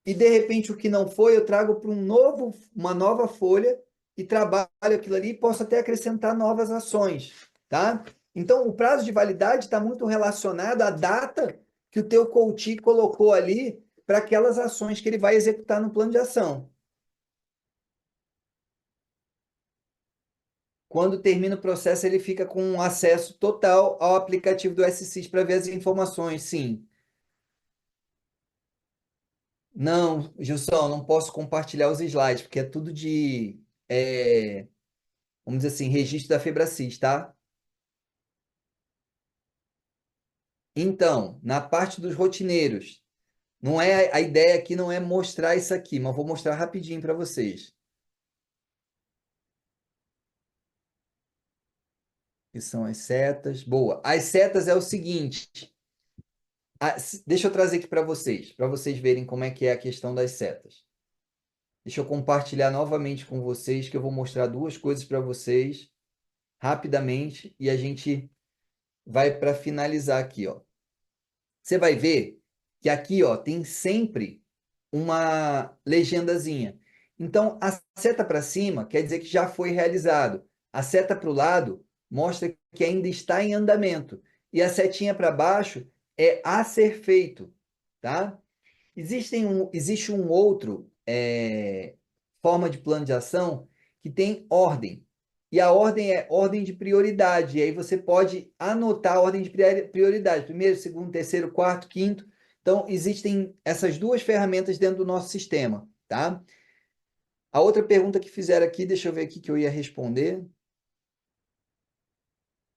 E de repente o que não foi, eu trago para uma nova folha e trabalho aquilo ali e posso até acrescentar novas ações, tá? Então, o prazo de validade está muito relacionado à data que o teu coach colocou ali para aquelas ações que ele vai executar no plano de ação. Quando termina o processo, ele fica com acesso total ao aplicativo do SSIS para ver as informações, sim. Não, Gilson, não posso compartilhar os slides, porque é tudo vamos dizer assim, registro da Febracis, tá? Então, na parte dos rotineiros, não é a ideia aqui não é mostrar isso aqui, mas vou mostrar rapidinho para vocês. Que são as setas. Boa. As setas é o seguinte, deixa eu trazer aqui para vocês verem como é que é a questão das setas. Deixa eu compartilhar novamente com vocês, que eu vou mostrar duas coisas para vocês rapidamente e a gente vai para finalizar aqui, ó. Você vai ver que aqui, ó, tem sempre uma legendazinha. Então, a seta para cima quer dizer que já foi realizado. A seta para o lado mostra que ainda está em andamento. E a setinha para baixo é a ser feito, tá? Existe um outro forma de plano de ação que tem ordem. E a ordem é ordem de prioridade. E aí você pode anotar a ordem de prioridade. Primeiro, segundo, terceiro, quarto, quinto. Então, existem essas duas ferramentas dentro do nosso sistema, tá? A outra pergunta que fizeram aqui, deixa eu ver aqui que eu ia responder.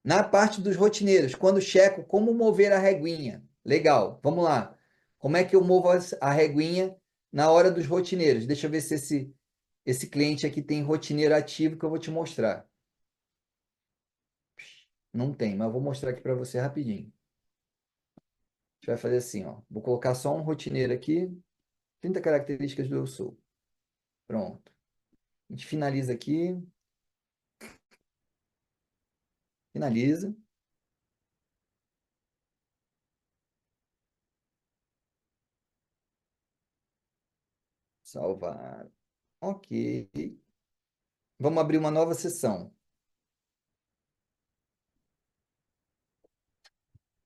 Na parte dos rotineiros, quando checo como mover a reguinha. Legal, vamos lá. Como é que eu movo a reguinha na hora dos rotineiros? Deixa eu ver se esse cliente aqui tem rotineiro ativo que eu vou te mostrar. Não tem, mas eu vou mostrar aqui para você rapidinho. A gente vai fazer assim, ó. Vou colocar só um rotineiro aqui. 30 características do eu sou. Pronto. A gente finaliza aqui. Finaliza. Salvar. Ok. Vamos abrir uma nova sessão.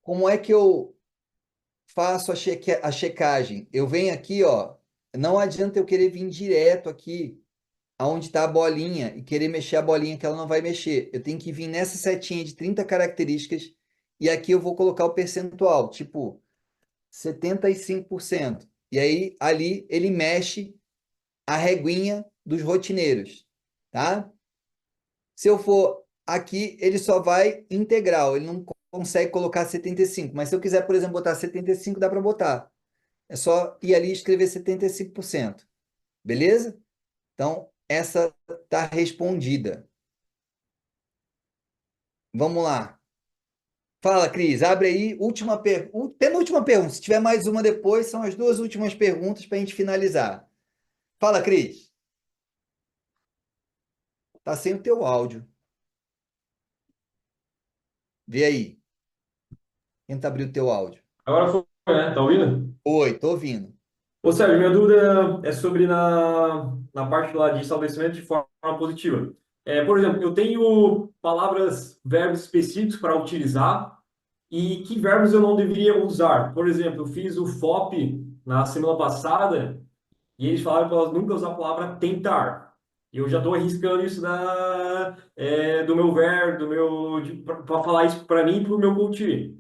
Como é que eu faço a checagem? Eu venho aqui, ó. Não adianta eu querer vir direto aqui aonde está a bolinha e querer mexer a bolinha que ela não vai mexer. Eu tenho que vir nessa setinha de 30 características e aqui eu vou colocar o percentual, tipo 75%. E aí ali ele mexe a reguinha dos rotineiros, tá? Se eu for aqui, ele só vai integral, ele não consegue colocar 75, mas se eu quiser, por exemplo, botar 75, dá para botar. É só ir ali e escrever 75%. Beleza? Então, essa está respondida. Vamos lá. Fala, Cris. Abre aí. Penúltima pergunta. Se tiver mais uma depois, são as duas últimas perguntas para a gente finalizar. Fala, Cris. Tá sem o teu áudio. Vê aí. Tenta abrir o teu áudio. Agora foi, né? Tá ouvindo? Oi, tô ouvindo. Ô, Sérgio, minha dúvida é sobre na parte lá de estabelecimento de forma positiva. Por exemplo, eu tenho palavras, verbos específicos para utilizar e que verbos eu não deveria usar. Por exemplo, eu fiz o FOP na semana passada e eles falaram para nunca usar a palavra tentar. Eu já estou arriscando isso do meu verbo, para falar isso para mim e para o meu coach.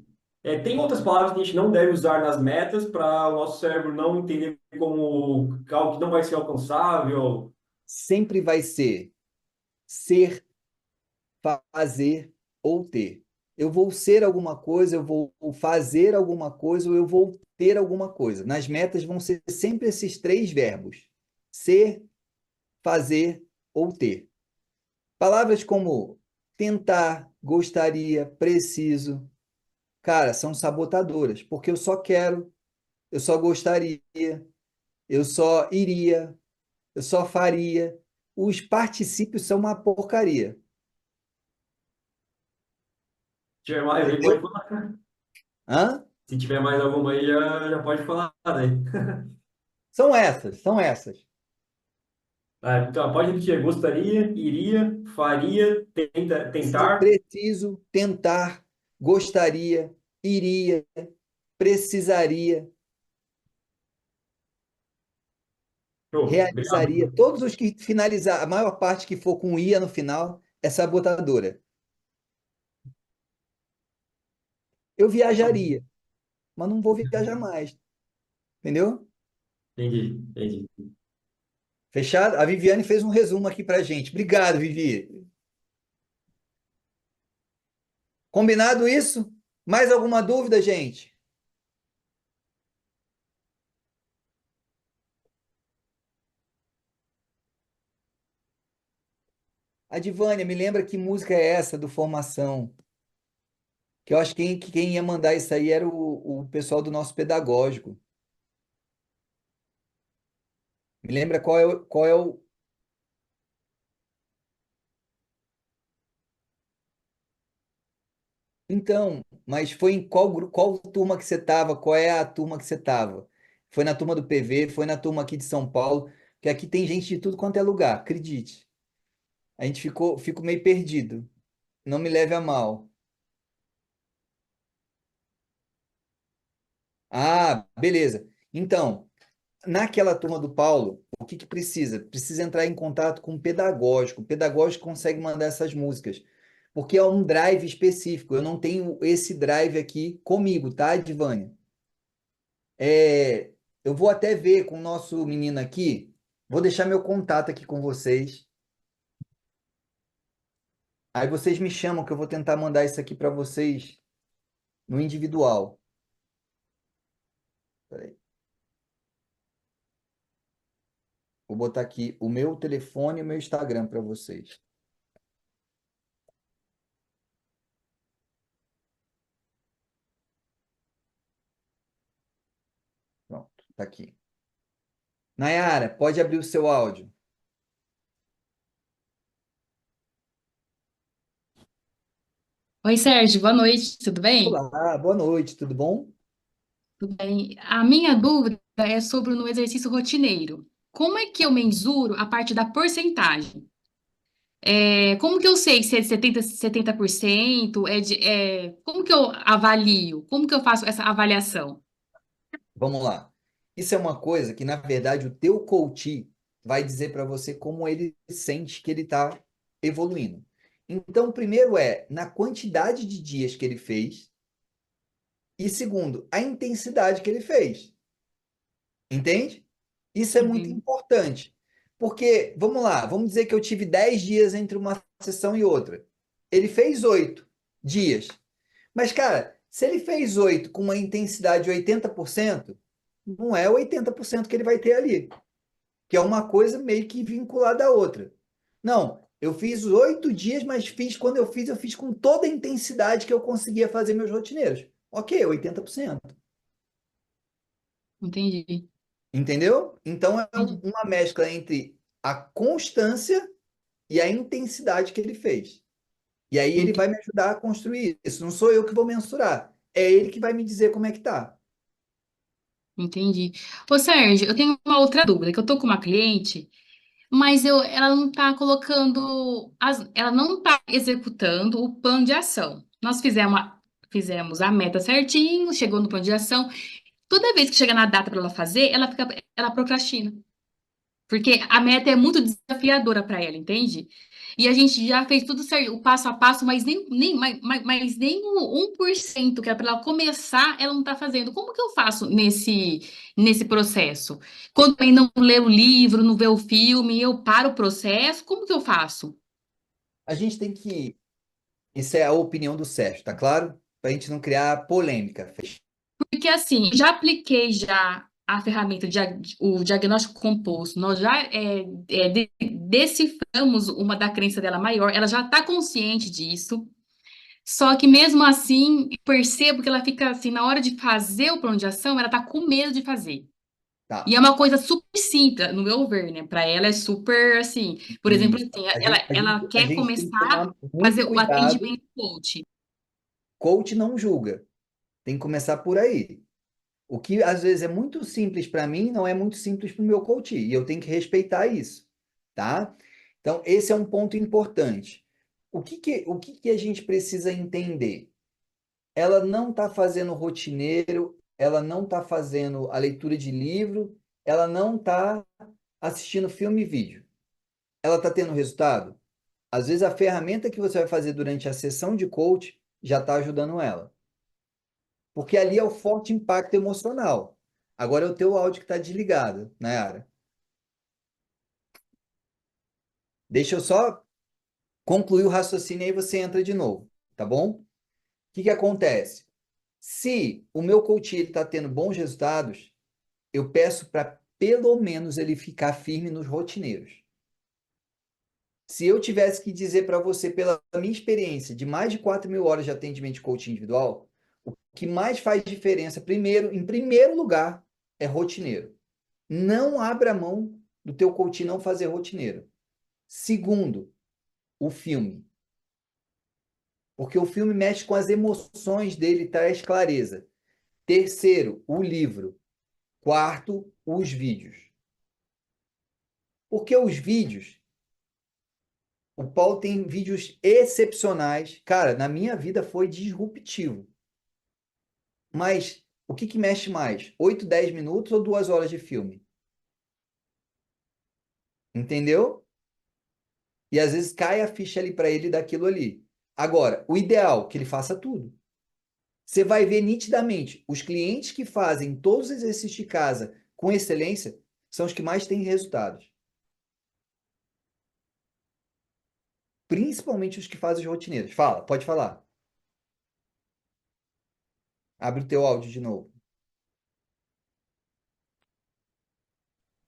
Tem outras palavras que a gente não deve usar nas metas para o nosso cérebro não entender como algo que não vai ser alcançável. Sempre vai ser, fazer ou ter. Eu vou ser alguma coisa, eu vou fazer alguma coisa, ou eu vou ter alguma coisa. Nas metas vão ser sempre esses três verbos: ser, fazer ou ter. Palavras como tentar, gostaria, preciso, cara, são sabotadoras, porque eu só quero, eu só gostaria, eu só iria, eu só faria. Os particípios são uma porcaria, Se tiver mais aí, pode entendeu? falar. Hã? Se tiver mais alguma aí, já pode falar, né? São essas, são essas. Então, pode repetir. Gostaria, iria, faria, tentar. Preciso, tentar, gostaria, iria, precisaria, Show. realizaria. Obrigado. Todos os que finalizar, a maior parte que for com ia no final, é sabotadora. Eu viajaria, mas não vou viajar mais, entendeu? Entendi, entendi. Fechado? A Viviane fez um resumo aqui pra gente. Obrigado, Vivi. Combinado isso? Mais alguma dúvida, gente? A Divânia, me lembra que música é essa do Formação? Que eu acho que quem ia mandar isso aí era o pessoal do nosso pedagógico. Me lembra qual é o. Então, mas foi em qual turma que você estava? Qual é a turma que você estava? Foi na turma do PV? Foi na turma aqui de São Paulo? Que aqui tem gente de tudo quanto é lugar, acredite. A gente fico meio perdido. Não me leve a mal. Ah, beleza. Então, naquela turma do Paulo, o que que precisa? Precisa entrar em contato com o pedagógico. O pedagógico consegue mandar essas músicas, porque é um drive específico. Eu não tenho esse drive aqui comigo, tá, Divânia? É, eu vou até ver com o nosso menino aqui. Vou deixar meu contato aqui com vocês. Aí vocês me chamam que eu vou tentar mandar isso aqui para vocês no individual. Peraí. Vou botar aqui o meu telefone e o meu Instagram para vocês. Pronto, tá aqui. Nayara, pode abrir o seu áudio. Oi, Sérgio, boa noite, tudo bem? Olá, boa noite, tudo bom? Tudo bem. A minha dúvida é sobre no exercício rotineiro. Como é que eu mensuro a parte da porcentagem? Como que eu sei se é de 70%? Como que eu avalio? Como que eu faço essa avaliação? Vamos lá. Isso é uma coisa que, na verdade, o teu coach vai dizer para você como ele sente que ele está evoluindo. Então, primeiro é na quantidade de dias que ele fez e segundo, a intensidade que ele fez. Entende? Isso é muito Entende? importante. Porque, vamos lá, vamos dizer que eu tive 10 dias entre uma sessão e outra. Ele fez 8 dias. Mas, cara, se ele fez 8 com uma intensidade de 80%, não é 80% que ele vai ter ali, que é uma coisa meio que vinculada à outra. Não, eu fiz 8 dias, mas quando eu fiz com toda a intensidade que eu conseguia fazer meus rotineiros. Ok, 80%. Entendi. Entendeu? Então é Entendi. uma mescla entre a constância e a intensidade que ele fez. E aí ele vai me ajudar a construir isso. Não sou eu que vou mensurar. É ele que vai me dizer como é que tá. Entendi. Ô, Sérgio, eu tenho uma outra dúvida, que eu tô com uma cliente. mas ela não está colocando, ela não está executando o plano de ação. Nós fizemos a meta certinho, chegou no plano de ação. Toda vez que chega na data para ela fazer, ela procrastina. Porque a meta é muito desafiadora para ela, entende? E a gente já fez tudo certo, o passo a passo, mas nem o 1% que é para ela começar, ela não está fazendo. Como que eu faço nesse processo? Quando também não lê o livro, não vê o filme, eu paro o processo, como que eu faço? A gente tem que. Isso é a opinião do Sérgio, tá claro? Para a gente não criar polêmica. Porque assim, já apliquei já a ferramenta, o diagnóstico composto, nós já deciframos uma da crença dela maior, ela já está consciente disso. Só que mesmo assim, percebo que ela fica assim, na hora de fazer o plano de ação, ela tá com medo de fazer. E Tá. é uma coisa super simples, no meu ver, né? Para ela é super assim, por exemplo, Isso. assim, A ela, gente, a ela gente, a quer gente tem que começar a tomar muito fazer o cuidado. atendimento coach. Coach não julga. Tem que começar por aí. O que às vezes é muito simples para mim, não é muito simples para o meu coach. E eu tenho que respeitar isso, tá? Então, esse é um ponto importante. O que que a gente precisa entender? Ela não está fazendo rotineiro, ela não está fazendo a leitura de livro, ela não está assistindo filme e vídeo. Ela está tendo resultado? Às vezes a ferramenta que você vai fazer durante a sessão de coach já está ajudando ela. Porque ali é o forte impacto emocional. Agora é o teu áudio que está desligado, Nayara. Deixa eu só concluir o raciocínio e aí você entra de novo, tá bom? O que que acontece? Se o meu coach está tendo bons resultados, eu peço para pelo menos ele ficar firme nos rotineiros. Se eu tivesse que dizer para você, pela minha experiência de mais de 4.000 horas de atendimento de coaching individual, o que mais faz diferença, em primeiro lugar, é rotineiro. Não abra mão do teu coach não fazer rotineiro. Segundo, o filme. Porque o filme mexe com as emoções dele, traz clareza. Terceiro, o livro. Quarto, os vídeos. Porque os vídeos, o Paulo tem vídeos excepcionais. Cara, na minha vida foi disruptivo. Mas o que que mexe mais? 8, 10 minutos ou 2 horas de filme? Entendeu? E às vezes cai a ficha ali para ele daquilo ali. Agora, o ideal, que ele faça tudo. Você vai ver nitidamente, os clientes que fazem todos os exercícios de casa com excelência são os que mais têm resultados. Principalmente os que fazem os rotineiros. Fala, pode falar. Abre o teu áudio de novo.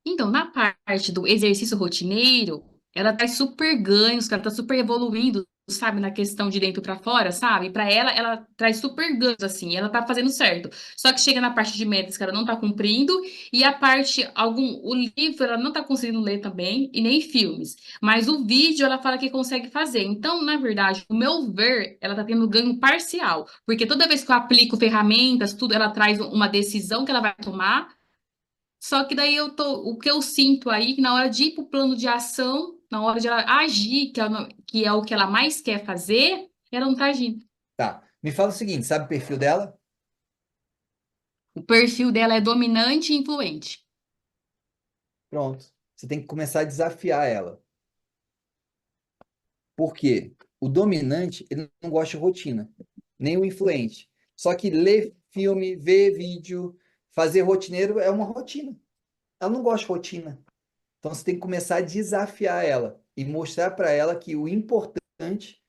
Então, na parte do exercício rotineiro, ela traz super ganhos, que ela tá super evoluindo, sabe, na questão de dentro para fora, sabe? Para ela traz super ganhos, assim, ela tá fazendo certo. Só que chega na parte de metas que ela não tá cumprindo, e a parte, o livro ela não tá conseguindo ler também, e nem filmes. Mas o vídeo ela fala que consegue fazer. Então, na verdade, o meu ver, ela tá tendo ganho parcial, porque toda vez que eu aplico ferramentas, tudo, ela traz uma decisão que ela vai tomar. Só que daí o que eu sinto aí, que na hora de ir para o plano de ação, na hora de ela agir, que é o que ela mais quer fazer, ela não está agindo. Tá. Me fala o seguinte, sabe o perfil dela? O perfil dela é dominante e influente. Pronto. Você tem que começar a desafiar ela. Por quê? O dominante, ele não gosta de rotina, nem o influente. Só que ler filme, ver vídeo, fazer rotineiro é uma rotina. Ela não gosta de rotina. Então você tem que começar a desafiar ela e mostrar para ela que o importante,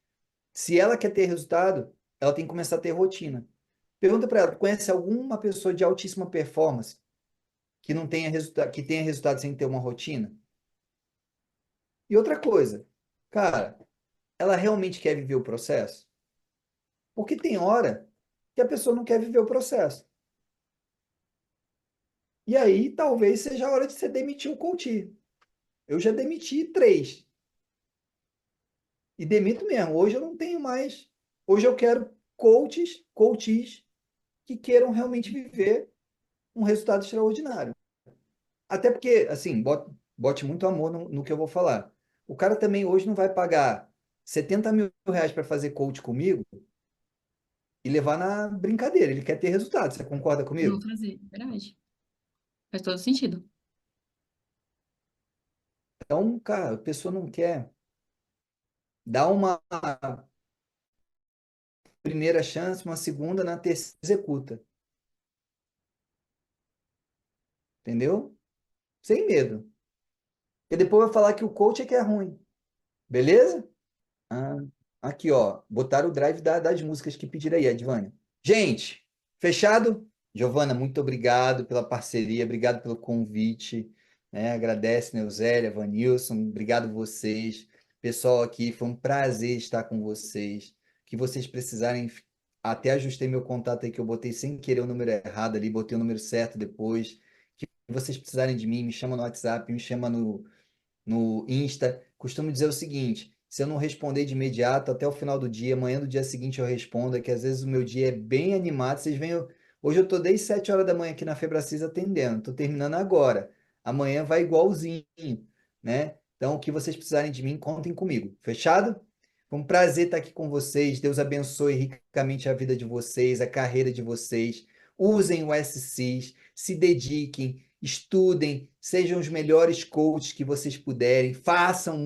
se ela quer ter resultado, ela tem que começar a ter rotina. Pergunta para ela, conhece alguma pessoa de altíssima performance que não tenha resultado, que tenha resultado sem ter uma rotina? E outra coisa, cara, ela realmente quer viver o processo? Porque tem hora que a pessoa não quer viver o processo. E aí talvez seja a hora de você demitir o coach. Eu já demiti 3. E demito mesmo. Hoje eu não tenho mais. Hoje eu quero coaches que queiram realmente viver um resultado extraordinário. Até porque, assim, bote muito amor no que eu vou falar. O cara também hoje não vai pagar 70 mil reais para fazer coach comigo e levar na brincadeira. Ele quer ter resultado. Você concorda Não comigo? fazer, verdade. Faz todo sentido. Então, cara, a pessoa não quer dar uma primeira chance, uma segunda, na terceira executa. Entendeu? Sem medo. Porque depois vai falar que o coach é que é ruim. Beleza? Ah, aqui, ó. Botaram o drive das músicas que pediram aí, Edvânia. Gente, fechado? Giovana, muito obrigado pela parceria, obrigado pelo convite. Né? Agradece, Neuzélia, Vanilson, obrigado vocês. Pessoal aqui, foi um prazer estar com vocês. Que vocês precisarem, até ajustei meu contato aí que eu botei sem querer o número errado ali, botei o número certo depois. Que vocês precisarem de mim, me chama no WhatsApp, me chama no Insta, costumo dizer o seguinte: se eu não responder de imediato, até o final do dia, amanhã do dia seguinte eu respondo, é que às vezes o meu dia é bem animado. Vocês veem, hoje eu tô desde 7 horas da manhã aqui na Febracis atendendo, tô terminando agora. Amanhã vai igualzinho, né? Então, o que vocês precisarem de mim, contem comigo. Fechado? Foi um prazer estar aqui com vocês. Deus abençoe ricamente a vida de vocês, a carreira de vocês. Usem o SCs, se dediquem, estudem, sejam os melhores coaches que vocês puderem, façam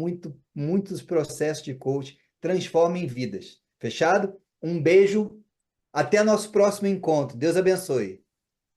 muitos processos de coach, transformem vidas. Fechado? Um beijo, até nosso próximo encontro. Deus abençoe.